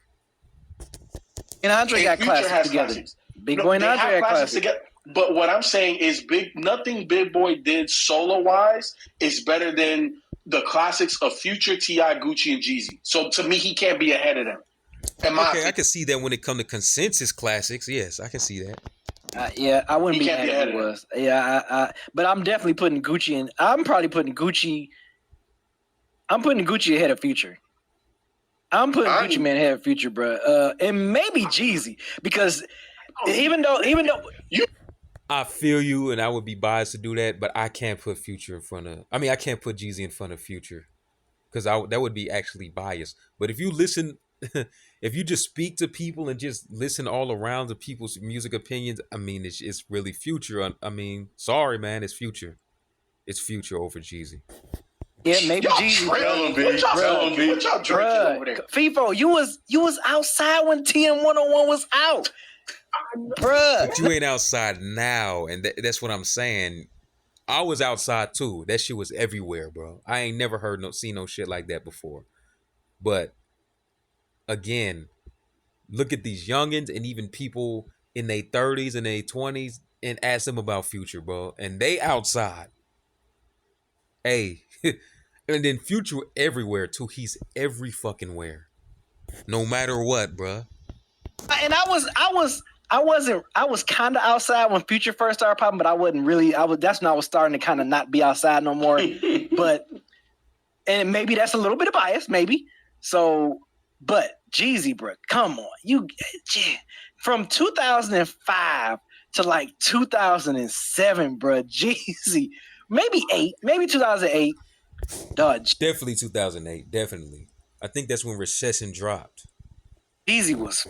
And Andre got classics together. Classics. Big Boy and Andre got classics together. But what I'm saying is nothing Big Boy did solo-wise is better than the classics of Future, T.I., Gucci, and Jeezy. So to me, he can't be ahead of them. Okay, I can see that when it comes to consensus classics. Yes, I can see that. Yeah, I wouldn't be mad if it was. Yeah, but I'm definitely putting Gucci in. I'm probably putting Gucci. I'm putting Gucci ahead of Future. I'm putting Gucci Mane ahead of Future, bro. And maybe Jeezy, because even though you, I feel you, and I would be biased to do that, but I can't put Future in front of. I mean, I can't put Jeezy in front of Future, because that would be actually biased. But if you listen. If you just speak to people and just listen all around to people's music opinions, I mean, it's really Future. I mean, sorry, man, it's Future. It's Future over Jeezy. Yeah, maybe Jeezy. What y'all drinking over there? FIFO, you was outside when TM 101 was out, bruh. But you ain't outside now, and that's what I'm saying. I was outside too. That shit was everywhere, bro. I ain't never seen no shit like that before. But again, look at these youngins and even people in their 30s and their 20s and ask them about Future, bro. And they outside. Hey, And then Future everywhere too. He's every fucking where. No matter what, bruh. And I was kind of outside when Future first started popping, but I wasn't really. That's when I was starting to kind of not be outside no more. But and maybe that's a little bit of bias, maybe. So, but Jeezy, bro, come on, from 2005 to like 2007, bro, Jeezy, maybe 2008. Dog, Definitely 2008. Definitely. I think that's when Recession dropped. Jeezy was,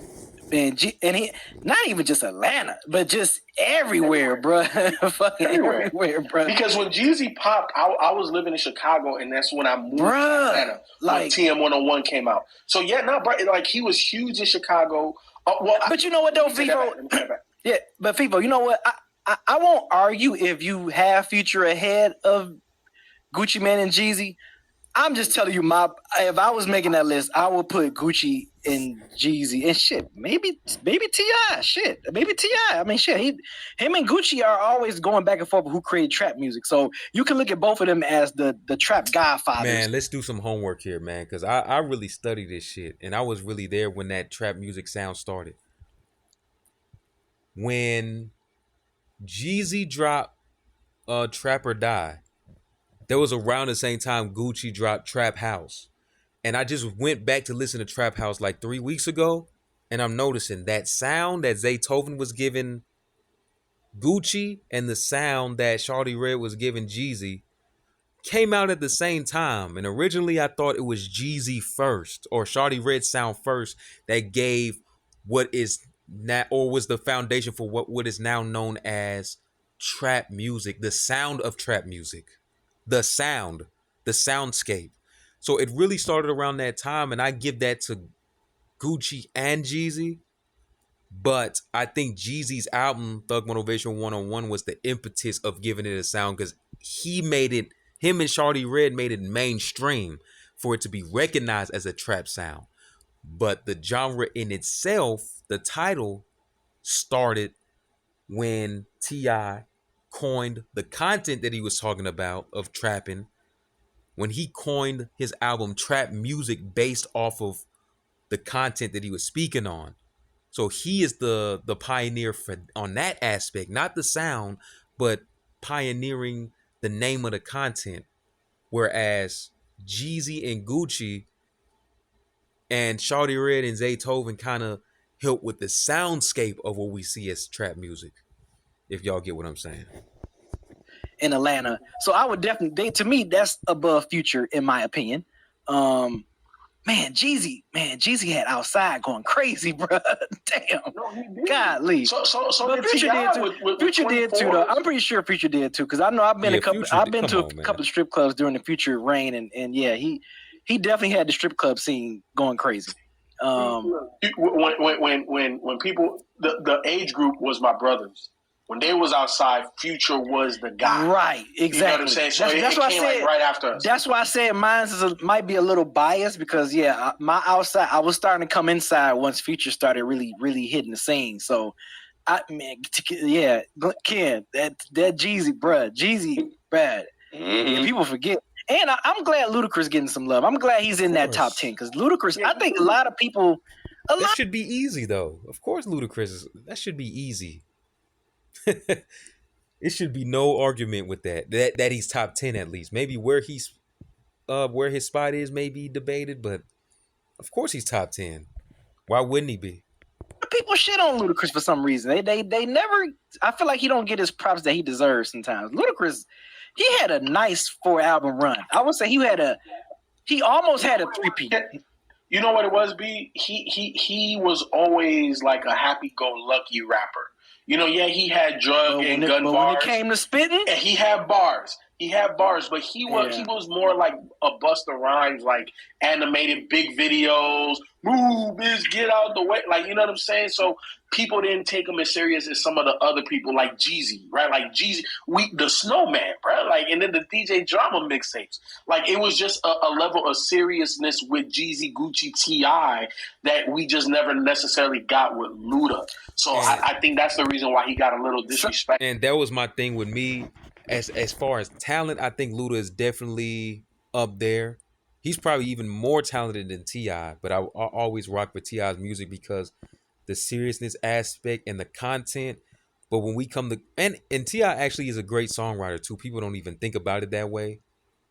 man, and he not even just Atlanta, but just everywhere, bro. Fucking everywhere, bro. Because when Jeezy popped, I was living in Chicago, and that's when I moved to Atlanta. Like TM 101 came out. So yeah, bro, like he was huge in Chicago. But you know what though, FIFO? Yeah, but FIFO, you know what? I won't argue if you have Future ahead of Gucci Mane and Jeezy. I'm just telling you, if I was making that list, I would put Gucci and Jeezy and shit. Maybe T.I. Shit. Maybe T.I. I mean, shit. Him and Gucci are always going back and forth with who created trap music. So you can look at both of them as the trap godfathers. Man, let's do some homework here, man, because I really studied this shit, and I was really there when that trap music sound started. When Jeezy dropped Trap or Die, that was around the same time Gucci dropped Trap House. And I just went back to listen to Trap House like 3 weeks ago, and I'm noticing that sound that Zaytoven was giving Gucci and the sound that Shawty Red was giving Jeezy came out at the same time. And originally I thought it was Jeezy first, or Shawty Red sound first, that gave what is now, or was the foundation for what is now known as trap music, the sound of trap music. The soundscape. So it really started around that time, and I give that to Gucci and Jeezy. But I think Jeezy's album, Thug Motivation 101, was the impetus of giving it a sound, because him and Shawty Red made it mainstream for it to be recognized as a trap sound. But the genre in itself, the title, started when T.I. coined the content that he was talking about of trapping, when he coined his album Trap Music based off of the content that he was speaking on. So he is the pioneer on that aspect, not the sound, but pioneering the name of the content. Whereas Jeezy and Gucci and Shawty Red and Zaytoven kind of help with the soundscape of what we see as trap music. If y'all get what I'm saying. In Atlanta. So I would definitely, to me, that's above Future, in my opinion. Jeezy had Outside going crazy, bro. Damn. No, he did. Godly. So but Future did too. Future did too, though. I'm pretty sure Future did too, because I know I've been to a couple of strip clubs during the Future reign, and yeah, he definitely had the strip club scene going crazy. When people, the age group was my brothers. When they was outside, Future was the guy. Right, exactly. You know what I'm saying? So that's why I said, like right after us. That's why I said mine might be a little biased, because my outside, I was starting to come inside once Future started really, really hitting the scene. So, Ken, that Jeezy, bruh. Mm-hmm. People forget. And I'm glad Ludacris getting some love. I'm glad he's in that top 10, because Ludacris, I think a lot of people. That should be easy, though. Of course, Ludacris that should be easy. It should be no argument with that he's top 10 at least. Maybe where his spot is may be debated, but of course he's top 10. Why wouldn't he be? People shit on Ludacris for some reason. They never. I feel like he don't get his props that he deserves sometimes. Ludacris, he had a nice 4-album run. I would say he almost had a 3-peat. You know what it was, B? He was always like a happy-go-lucky rapper. You know, yeah, he had drug and gun bars. When it came to spitting, and he had bars, but he was more like a Busta Rhymes, like animated big videos. Move, bitch, get out the way. Like, you know what I'm saying? So people didn't take him as serious as some of the other people, like Jeezy, right? Like Jeezy, the Snowman, bro. Like, and then the DJ Drama mixtapes. Like, it was just a level of seriousness with Jeezy, Gucci, T.I. that we just never necessarily got with Luda. So I think that's the reason why he got a little disrespect. And that was my thing with me. As far as talent, I think Luda is definitely up there. He's probably even more talented than T.I., but I always rock with T.I.'s music because the seriousness aspect and the content. But when we come to and T.I. actually is a great songwriter too. People don't even think about it that way.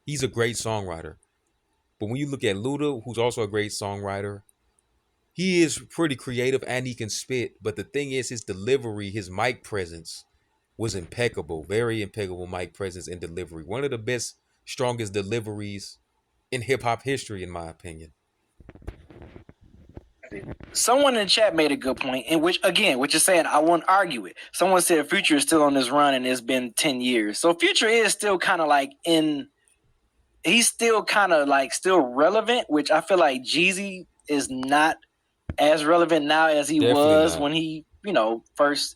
He's a great songwriter. But when you look at Luda, who's also a great songwriter, he is pretty creative and he can spit. But the thing is, his delivery, his mic presence was impeccable. Very impeccable mic presence and delivery. One of the best, strongest deliveries in hip hop history, in my opinion. Someone in the chat made a good point, in which is saying I won't argue it. Someone said Future is still on this run and it's been 10 years. So Future is still kind of like he's still kind of like still relevant, which I feel like Jeezy is not as relevant now as he Definitely was not. when he, first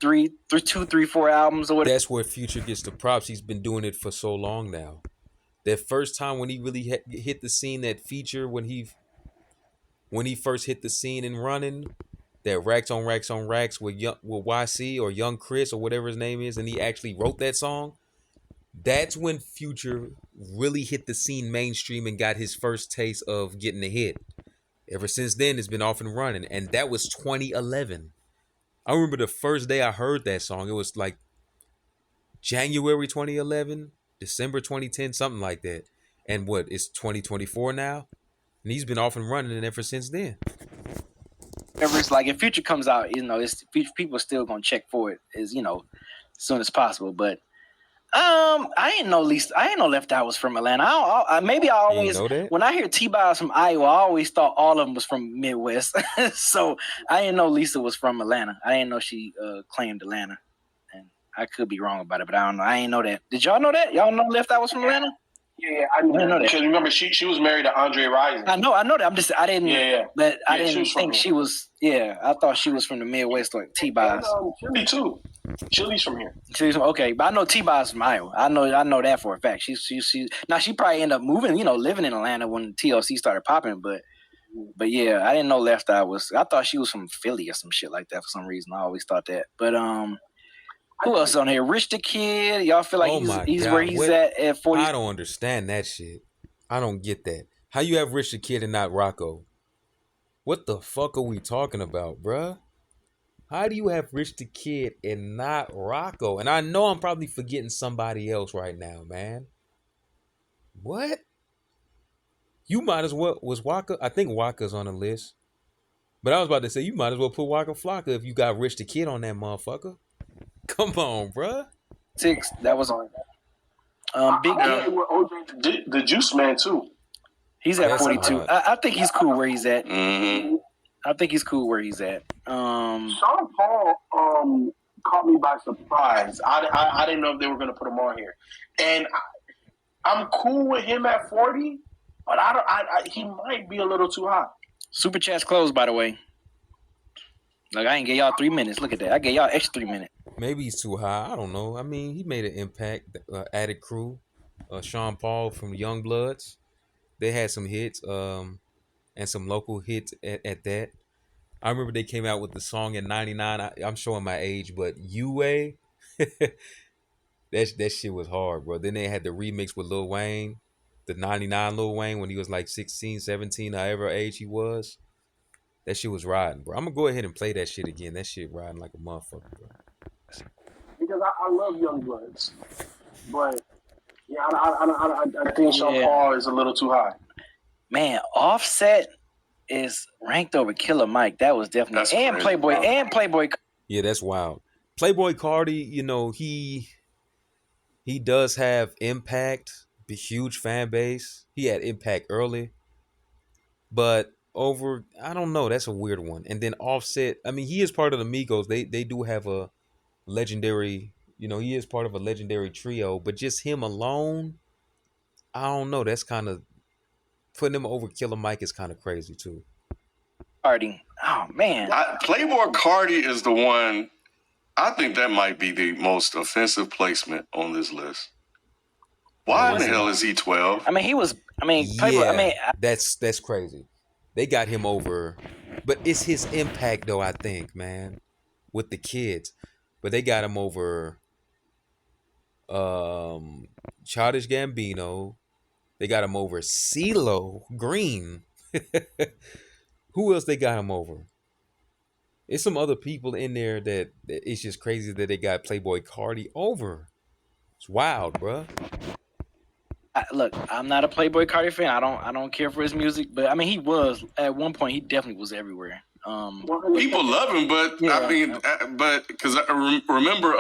2, 3, 4 albums or whatever. That's where Future gets the props. He's been doing it for so long now. That first time when he really hit the scene, that feature when he first hit the scene and running, that racks on racks on racks with YC or Young Chris or whatever his name is, and he actually wrote that song. That's when Future really hit the scene mainstream and got his first taste of getting a hit. Ever since then, it's been off and running, and that was 2011. I remember the first day I heard that song. It was like January 2011, December 2010, something like that. And it's 2024 now? And he's been off and running ever since then. It's like if Future comes out, people still gonna check for it as soon as possible. But I didn't know Left Eye was from Atlanta. I always, when I hear T-Boz from Iowa, I always thought all of them was from Midwest. So I didn't know Lisa was from Atlanta. I didn't know she claimed Atlanta, and I could be wrong about it, but I don't know. I didn't know that. Did y'all know that? Y'all know Left Eye was from Atlanta? Yeah, I didn't know that. Because remember, she was married to Andre Rison. I know that. I didn't. Yeah. But I didn't think she was. Yeah, I thought she was from the Midwest, like T-Boz. Chili too. Chili's from here. Okay, but I know T-Boz from Iowa. I know that for a fact. She probably ended up moving, living in Atlanta when TLC started popping. But yeah, I didn't know Left Eye was. I thought she was from Philly or some shit like that for some reason. I always thought that. But who else on here? Rich the Kid. Y'all feel like he's where he's at 40? I don't understand that shit. I don't get that. How you have Rich the Kid and not Rocco? What the fuck are we talking about, bruh? How do you have Rich the Kid and not Rocco? And I know I'm probably forgetting somebody else right now, man. What? You might as well, was Waka? I think Waka's on the list. But I was about to say, you might as well put Waka Flocka if you got Rich the Kid on that motherfucker. Come on, bruh. 6, that was on. Big OJ, the Juice Man too. He's at 42. I think he's cool where he's at. Mm-hmm. I think he's cool where he's at. Sean Paul caught me by surprise. I didn't know if they were going to put him on here, and I'm cool with him at 40, but he might be a little too high. Super chat's closed, by the way. Like, I ain't gave y'all 3 minutes. Look at that. I gave y'all extra 3 minutes. Maybe he's too high. I don't know. I mean, he made an impact. Added Crew, Sean Paul from Young Bloods. They had some hits, and some local hits at that. I remember they came out with the song in '99. I'm showing my age, but UA, that shit was hard, bro. Then they had the remix with Lil Wayne, the '99 Lil Wayne when he was like 16, 17, however age he was. That shit was riding, bro. I'm gonna go ahead and play that shit again. That shit riding like a motherfucker, bro. Because I love Young Bloods, but yeah, I think Sean Paul is a little too high. Man, Offset is ranked over Killer Mike. That was definitely and Playboy. Yeah, that's wild. Playboy Cardi, he does have impact, a huge fan base. He had impact early, but I don't know. That's a weird one. And then Offset, I mean, he is part of the Migos. They do have a legendary, he is part of a legendary trio, but just him alone, I don't know. That's kind of putting him over Killer Mike is kind of crazy too. Cardi, oh man, Playboy Cardi is the one. I think that might be the most offensive placement on this list. Why in the hell is he 12? I mean, Playboy. Yeah, that's crazy. They got him over, but it's his impact though. I think, man, with the kids, but they got him over. Childish Gambino, They got him over CeeLo Green. Who else they got him over? It's some other people in there that it's just crazy that they got Playboy Cardi over. It's wild, bruh. Look, I'm not a Playboy Cardi fan. I don't care for his music, but I mean, he was at one point. He definitely was everywhere. People love him, but Yeah. I mean, but because I remember,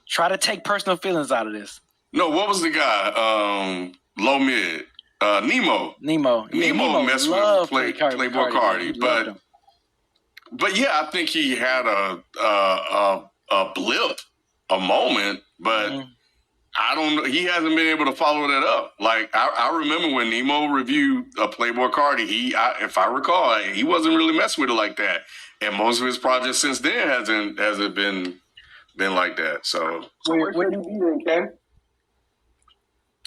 Try to take personal feelings out of this. no, what was the guy? Low Mid, Nemo. Nemo. Yeah, Nemo messed with loved Playboy Cardi, He loved him. but yeah, I think he had a blip, a moment, but Mhm. I don't know. He hasn't been able to follow that up. Like I remember when Nemo reviewed Playboy Cardi, if I recall, he wasn't really messing with it like that. And most of his projects since then hasn't been like that. So Where should he be then, Ken?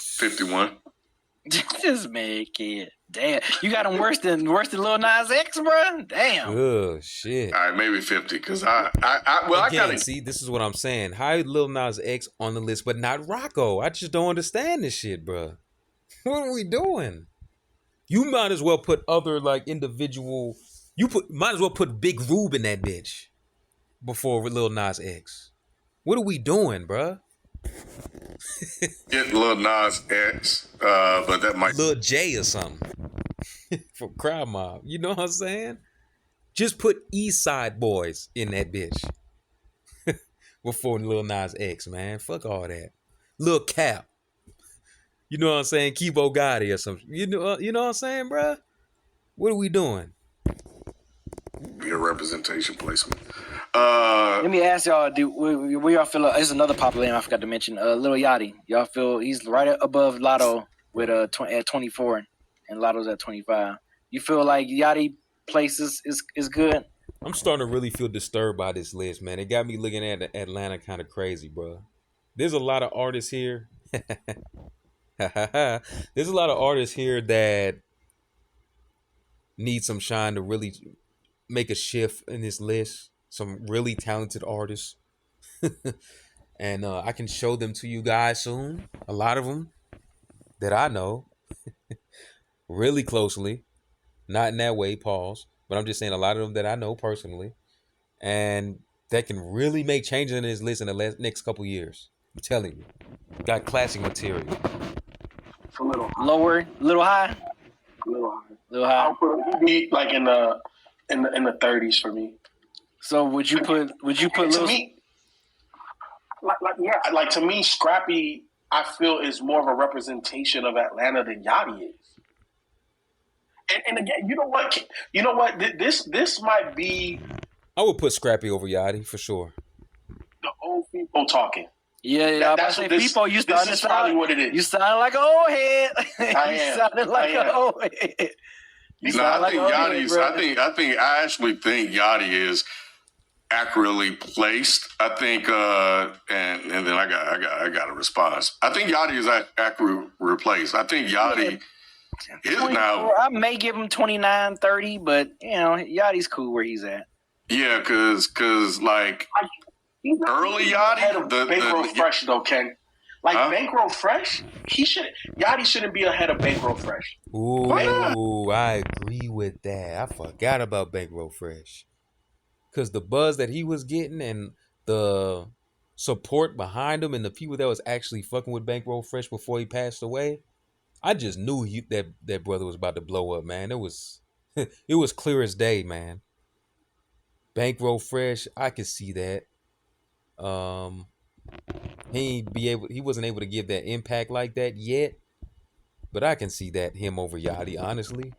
51. Just make it. Damn, you got him worse than Lil Nas X, bro. Damn. Oh shit. All right, maybe 50. Because I Again, gotta see, this is what I'm saying. How Lil Nas X on the list, but not Rocco? I just don't understand this shit, bro. What are we doing? You might as well put other like individual. Might as well put Big Rube in that bitch before Lil Nas X. What are we doing, bro? get Lil Nas X, but that might. Lil J or something from Crowd Mob. You know what I'm saying? Just put East Side Boys in that bitch before Lil Nas X, man. Fuck all that. Lil Cap. You know what I'm saying? Kibo Gotti or something. You know what I'm saying, bruh? What are we doing? Be a representation placement. Let me ask y'all, where y'all feel it's another popular name I forgot to mention, Lil Yachty. Y'all feel he's right above Lotto with at 24 and Lotto's at 25. You feel like Yachty place is good? I'm starting to really feel disturbed by this list, man. It got me looking at Atlanta kind of crazy, bro. There's a lot of artists here. There's a lot of artists here that need some shine to really make a shift in this list. Some really talented artists. And I can show them to you guys soon. A lot of them that I know really closely. Not in that way, pause. But I'm just saying a lot of them that I know personally. And that can really make changes in this list in the next couple years. I'm telling you. Got classic material. It's a little high. Lower, little high, A little high. little high. I'll put him be like in the 30s for me. So would you put To Lil? me, like to me, Scrappy, I feel is more of a representation of Atlanta than Yachty is. And again, you know what? This might be I would put Scrappy over Yachty for sure. the old people talking. Yeah. That's what People used to this is probably understand. what it is. You sound like an old head. I You am. sounded like I an am. old head. You No, sound I like think an old head, Yachty's. bro. I actually think Yachty is accurately placed. I think, and then I got a response. I think Yachty is accurately placed. I think Yachty is now. I may give him 29, 30, but Yachty's cool where he's at. Yeah, cause like He's not early ahead Yachty, of Bankroll Fresh though, Ken. Like Huh? Bankroll Fresh, Yachty shouldn't be ahead of Bankroll Fresh. Ooh, I agree with that. I forgot about Bankroll Fresh. Because the buzz that he was getting and the support behind him and the people that was actually fucking with Bankroll Fresh before he passed away, I just knew that brother was about to blow up, man. It was clear as day, man. Bankroll Fresh, I could see that. He wasn't able to give that impact like that yet. But I can see that him over Yachty, honestly.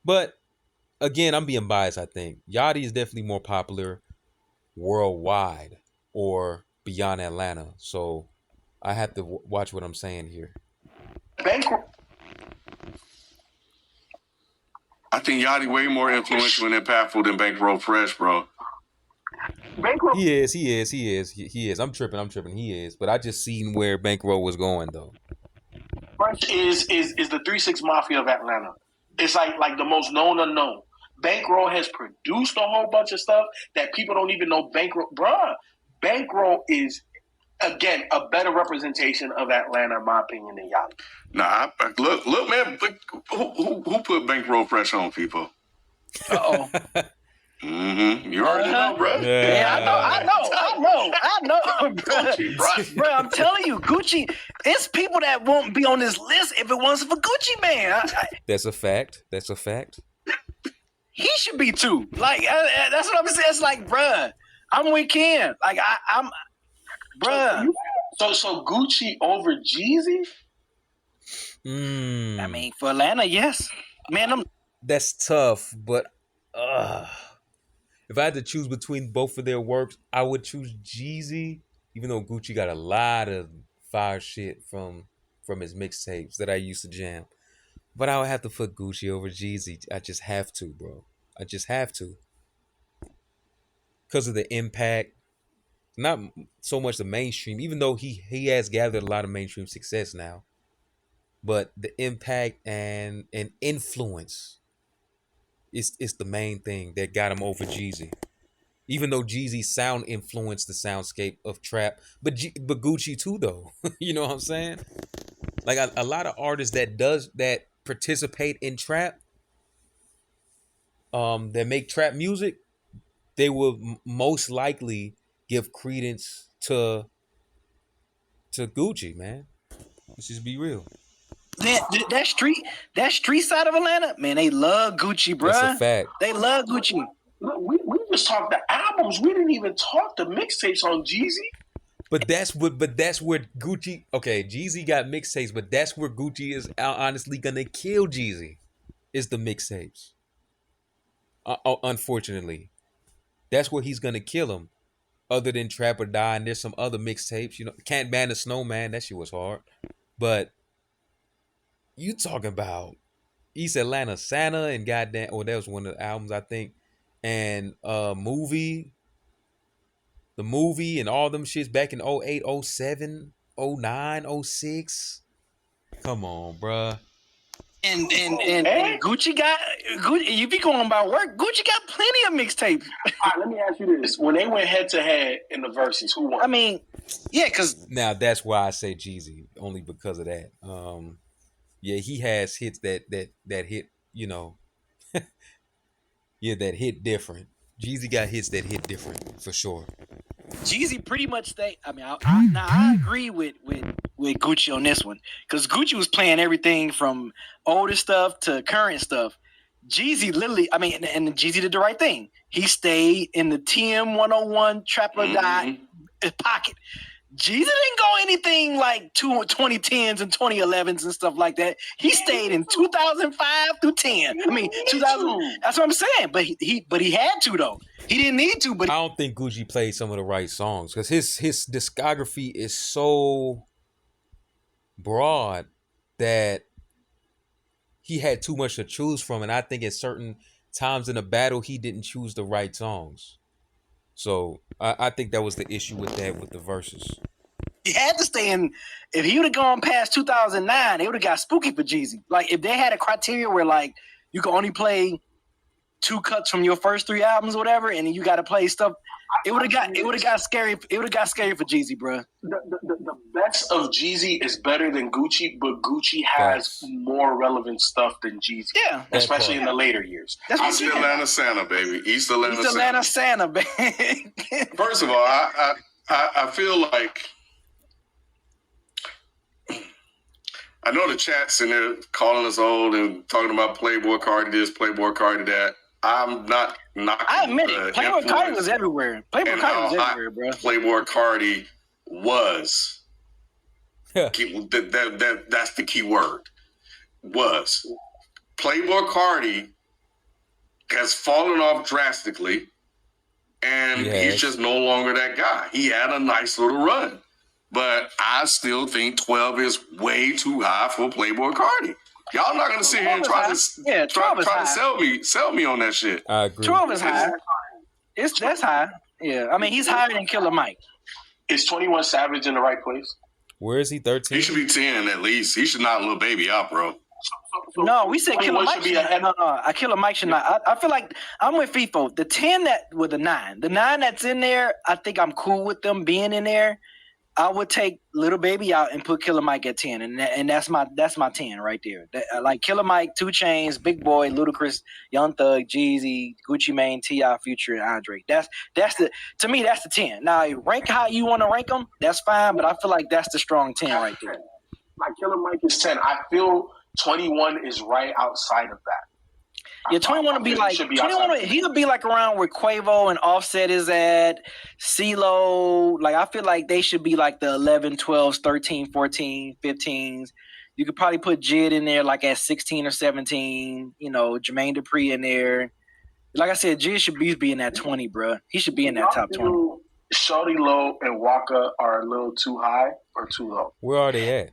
But again, I'm being biased, I think. Yachty is definitely more popular worldwide or beyond Atlanta. So I have to watch what I'm saying here. Bankroll. I think Yachty way more influential and impactful than Bankroll Fresh, bro. Bankroll. He is. I'm tripping. He is. But I just seen where Bankroll was going, though. Fresh is the 3-6 Mafia of Atlanta. It's like the most known unknown. Bankroll has produced a whole bunch of stuff that people don't even know. Bankroll is again, a better representation of Atlanta, in my opinion, than Yachty. Nah, look, man. Who put bankroll pressure on people? Uh-oh. You already know, bro. I know, bro. I'm telling you, Gucci. It's people that won't be on this list if it wasn't for Gucci Man. That's a fact. He should be too. Like that's what I'm saying. It's like, bruh, I'm with Ken. Like I'm, bruh. So Gucci over Jeezy? I mean, for Atlanta, yes, man. That's tough, but if I had to choose between both of their works, I would choose Jeezy, even though Gucci got a lot of fire shit from his mixtapes that I used to jam. But I would have to put Gucci over Jeezy. I just have to, bro. I just have to. Because of the impact. Not so much the mainstream, even though he has gathered a lot of mainstream success now. But the impact and influence is the main thing that got him over Jeezy. Even though Jeezy's sound influenced the soundscape of trap, but Gucci too, though. You know what I'm saying? Like a lot of artists that participate in trap, that make trap music, they will most likely give credence to Gucci, man. Let's just be real. That street side of Atlanta, man, they love Gucci, bro. That's a fact. They love Gucci. We just talked the albums. We didn't even talk the mixtapes on Jeezy. But that's where Gucci. Okay, Jeezy got mixtapes, but that's where Gucci is honestly gonna kill Jeezy. Is the mixtapes. Unfortunately, that's where he's gonna kill him. Other than Trap or Die, and there's some other mixtapes. You know, Can't Ban the Snowman. That shit was hard, but you talking about East Atlanta Santa and goddamn. Oh, that was one of the albums I think, and movie. The movie and all them shits back in 08, 07, 09, 06. Come on, bruh. And Gucci got Gucci. You be going by work. Gucci got plenty of mixtapes. All right, let me ask you this: when they went head to head in the verses, who won? I mean, yeah, because now that's why I say Jeezy, only because of that. Yeah, he has hits that hit. You know, yeah, that hit different. Jeezy got hits that hit different for sure. Jeezy pretty much stay. I mean, I agree with Gucci on this one because Gucci was playing everything from older stuff to current stuff. Jeezy literally, I mean, and Jeezy did the right thing. He stayed in the TM 101 Trap or Die pocket. Jeezy didn't go anything like 2010s and 2011s and stuff like that. He stayed in 2005 through 10. I mean, 2000. That's what I'm saying. But he had to though. He didn't need to. But I don't think Gucci played some of the right songs because his discography is so broad that he had too much to choose from, and I think at certain times in a battle he didn't choose the right songs. So I think that was the issue with the verses. He had to stay in. If he would have gone past 2009, it would have got spooky for Jeezy. Like if they had a criteria where like you could only play 2 cuts from your first 3 albums or whatever, and you got to play stuff, it would have got scary. It would have got scary for Jeezy, bro. The best of Jeezy is better than Gucci, but Gucci has more relevant stuff than Jeezy. Yeah, especially in the later years. East Atlanta Santa, baby. East Atlanta Santa, baby. First of all, I feel like I know the chat's in there calling us old and talking about Playboy Cardi this, Playboy Cardi that. I'm not knocking. I admit it. Playboy Cardi was everywhere. Playboy Cardi was everywhere, bro. Playboy Cardi was. That's the key word. Was. Playboy Cardi has fallen off drastically, and he's just no longer that guy. He had a nice little run, but I still think 12 is way too high for Playboy Cardi. Y'all not gonna sit here and try to sell me on that shit. I agree. 12 is high. That's high. Yeah, I mean he's higher than Killer Mike. Is 21 Savage in the right place? Where is he? 13. He should be 10 at least. He should knock Lil Baby out, bro. No, we said Killer Mike should be ahead. No, Killer Mike should not. I feel like I'm with FIFO. The 10 that with the 9, the 9 that's in there, I think I'm cool with them being in there. I would take Little Baby out and put Killer Mike at 10, and that's my 10 right there. Like Killer Mike, 2 Chainz, Big Boy, Ludacris, Young Thug, Jeezy, Gucci Mane, T.I., Future, and Andre. That's to me that's the 10. Now rank how you want to rank them, that's fine, but I feel like that's the strong 10 right there. My Killer Mike is 10. I feel 21 is right outside of that. Yeah, 21 would be like 21. He would be like around where Quavo and Offset is at, CeeLo. Like I feel like they should be like the 11, 12s, 13, 14, 15s. You could probably put Jid in there like at 16 or 17. You know, Jermaine Dupri in there. Like I said, Jid should be in that 20, bro. He should be in that top 20. Shawty Low and Waka are a little too high or too low. Where are they at?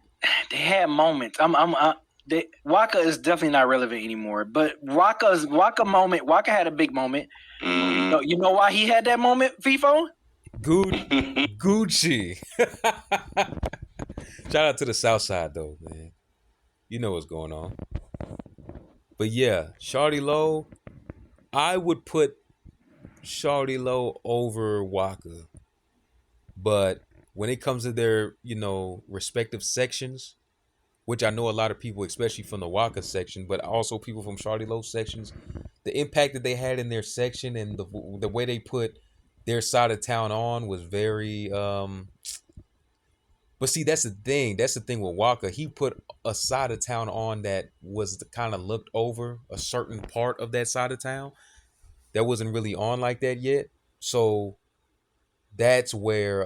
They had moments. Waka is definitely not relevant anymore. But Waka had a big moment. Mm-hmm. You know why he had that moment, FIFO? Gucci. Shout out to the South Side though, man. You know what's going on. But yeah, Shawty Low, I would put Shawty Low over Waka. But when it comes to their, respective sections, which I know a lot of people, especially from the Waka section, but also people from Shawty Low sections, the impact that they had in their section and the way they put their side of town on was very but see, that's the thing with Waka. He put a side of town on that was kind of looked over, a certain part of that side of town that wasn't really on like that yet. So that's where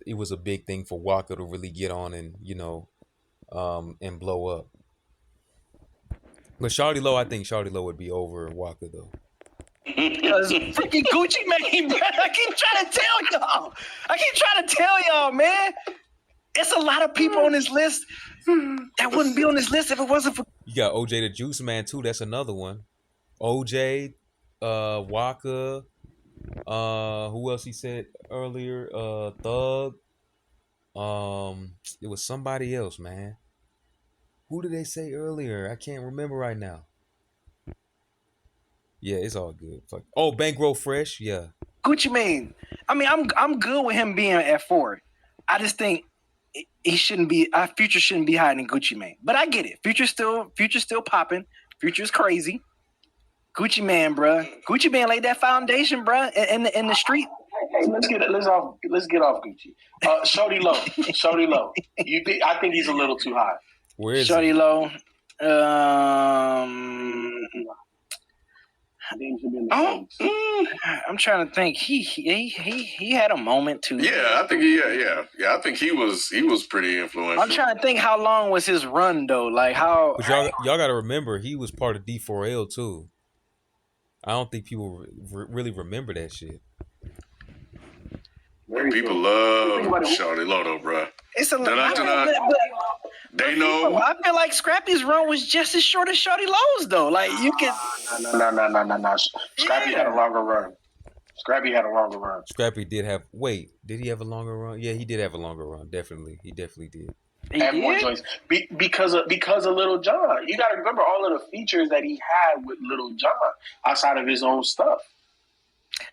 it was a big thing for Waka to really get on and and blow up. But Shawty Low, I think Shawty Low would be over Waka though. Because freaking Gucci Mane, bro. I keep trying to tell y'all, man. It's a lot of people on this list that wouldn't be on this list if it wasn't for. You got OJ the Juice Man too. That's another one. OJ, Waka. Who else he said earlier? Thug. It was somebody else, man. Who did they say earlier? I can't remember right now. Yeah, it's all good. Fuck. Oh, Bankroll Fresh. Yeah. Gucci Mane. I mean, I'm good with him being at 4. I just think he shouldn't be. Future shouldn't be higher than Gucci Mane. But I get it. Future's still popping. Future's crazy. Gucci Mane, bro. Gucci Mane laid that foundation, bro, in the street. Hey, let's get off Gucci. Shawty Low. I think he's a little too high. Where is Shawty Low? I'm trying to think. He had a moment too. Yeah, I think I think he was pretty influential. I'm trying to think how long was his run though. Like how? But y'all got to remember he was part of D4L too. I don't think people really remember that shit. People love Shawty Low though, bro. It's a lot. They know. I feel like Scrappy's run was just as short as Shawty Low's though. Like you can. No. Scrappy had a longer run. Scrappy did have. Wait, did he have a longer run? Yeah, he did have a longer run. Definitely, he definitely did. And more joints because of Lil Jon. You got to remember all of the features that he had with Lil Jon outside of his own stuff.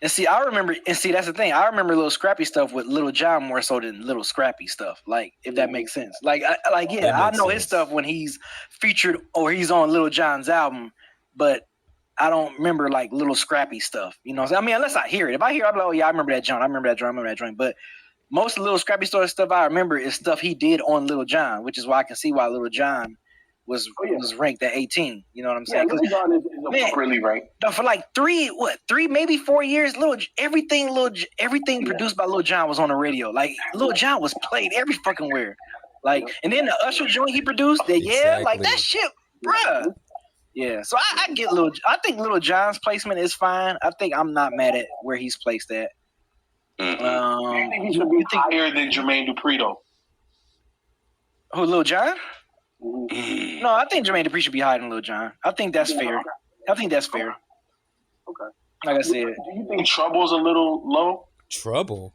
And see, that's the thing. I remember Lil Scrappy stuff with Lil Jon more so than Lil Scrappy stuff. Like, if that makes sense. Like, I know his stuff when he's featured or he's on Lil Jon's album, but I don't remember like Lil Scrappy stuff. You know what I'm saying? I mean, unless I hear it. If I hear it, I'm like, oh yeah, I remember that joint. But most of Lil Scrappy Story stuff I remember is stuff he did on Lil Jon, which is why I can see why Lil Jon was ranked at 18. You know what I'm saying? Lil Jon is appropriately ranked. For like 3 maybe 4 years, everything produced by Lil Jon was on the radio. Like Lil Jon was played every fucking where. Like, and then the Usher joint he produced, like that shit, bruh. Yeah, so I get I think Lil Jon's placement is fine. I think I'm not mad at where he's placed at. I think he should be higher than Jermaine Dupri though. Who, Lil Jon? Mm-hmm. No, I think Jermaine Dupri should be higher than Lil Jon. I think that's fair. Okay. Like I said. Do you think Trouble's a little low? Trouble?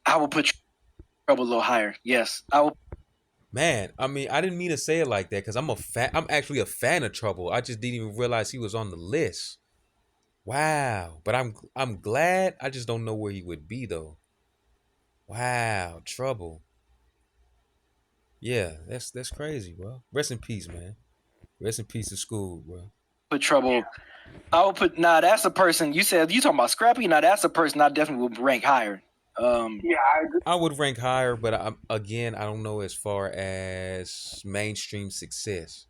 I would put Trouble a little higher. Yes, I will. Man, I mean, I didn't mean to say it like that because I'm actually a fan of Trouble. I just didn't even realize he was on the list. Wow, but I'm glad. I just don't know where he would be though. Wow, Trouble. Yeah, that's crazy, bro. Rest in peace, man. Rest in peace to school, bro. Put Trouble. I would put. Nah, that's a person. You said you talking about Scrappy. Nah, that's a person I definitely would rank higher. Yeah, I agree. I would rank higher, but I don't know as far as mainstream success.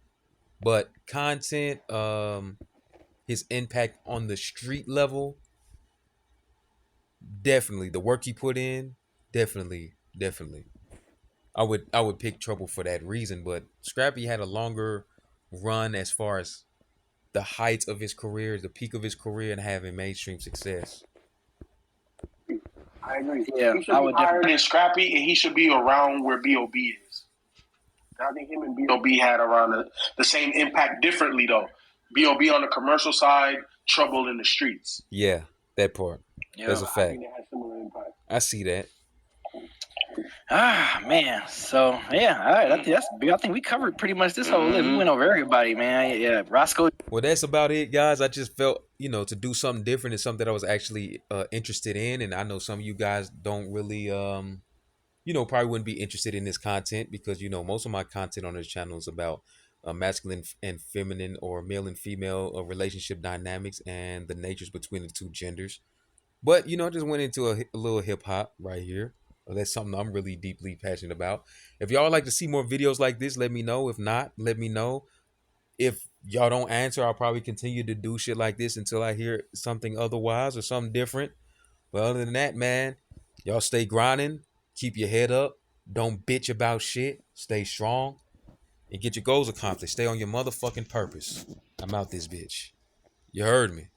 But content, his impact on the street level, definitely. The work he put in, definitely. I would pick Trouble for that reason, but Scrappy had a longer run as far as the height of his career, the peak of his career, and having mainstream success. I agree. Yeah, He should I be would higher definitely. than Scrappy, and he should be around where B.O.B. is. I think him and B.O.B. had around the same impact differently, though. B.O.B. on the commercial side, Trouble in the streets. Yeah, that part. Yeah. That's a I fact. think they had similar impact. I see that. Ah, man. So yeah, all right. I think that's big. I think we covered pretty much this whole list. We went over everybody, man. Yeah, Roscoe. Well, that's about it, guys. I just felt, to do something different is something that I was actually interested in, and I know some of you guys don't really, probably wouldn't be interested in this content because most of my content on this channel is about masculine and feminine or male and female relationship dynamics and the natures between the two genders. But I just went into a little hip hop right here. That's something I'm really deeply passionate about. If y'all like to see more videos like this, let me know. If not, let me know. If y'all don't answer, I'll probably continue to do shit like this until I hear something otherwise or something different. But other than that, man, y'all stay grinding, keep your head up, don't bitch about shit, stay strong, and get your goals accomplished. Stay on your motherfucking purpose. I'm out this bitch. You heard me.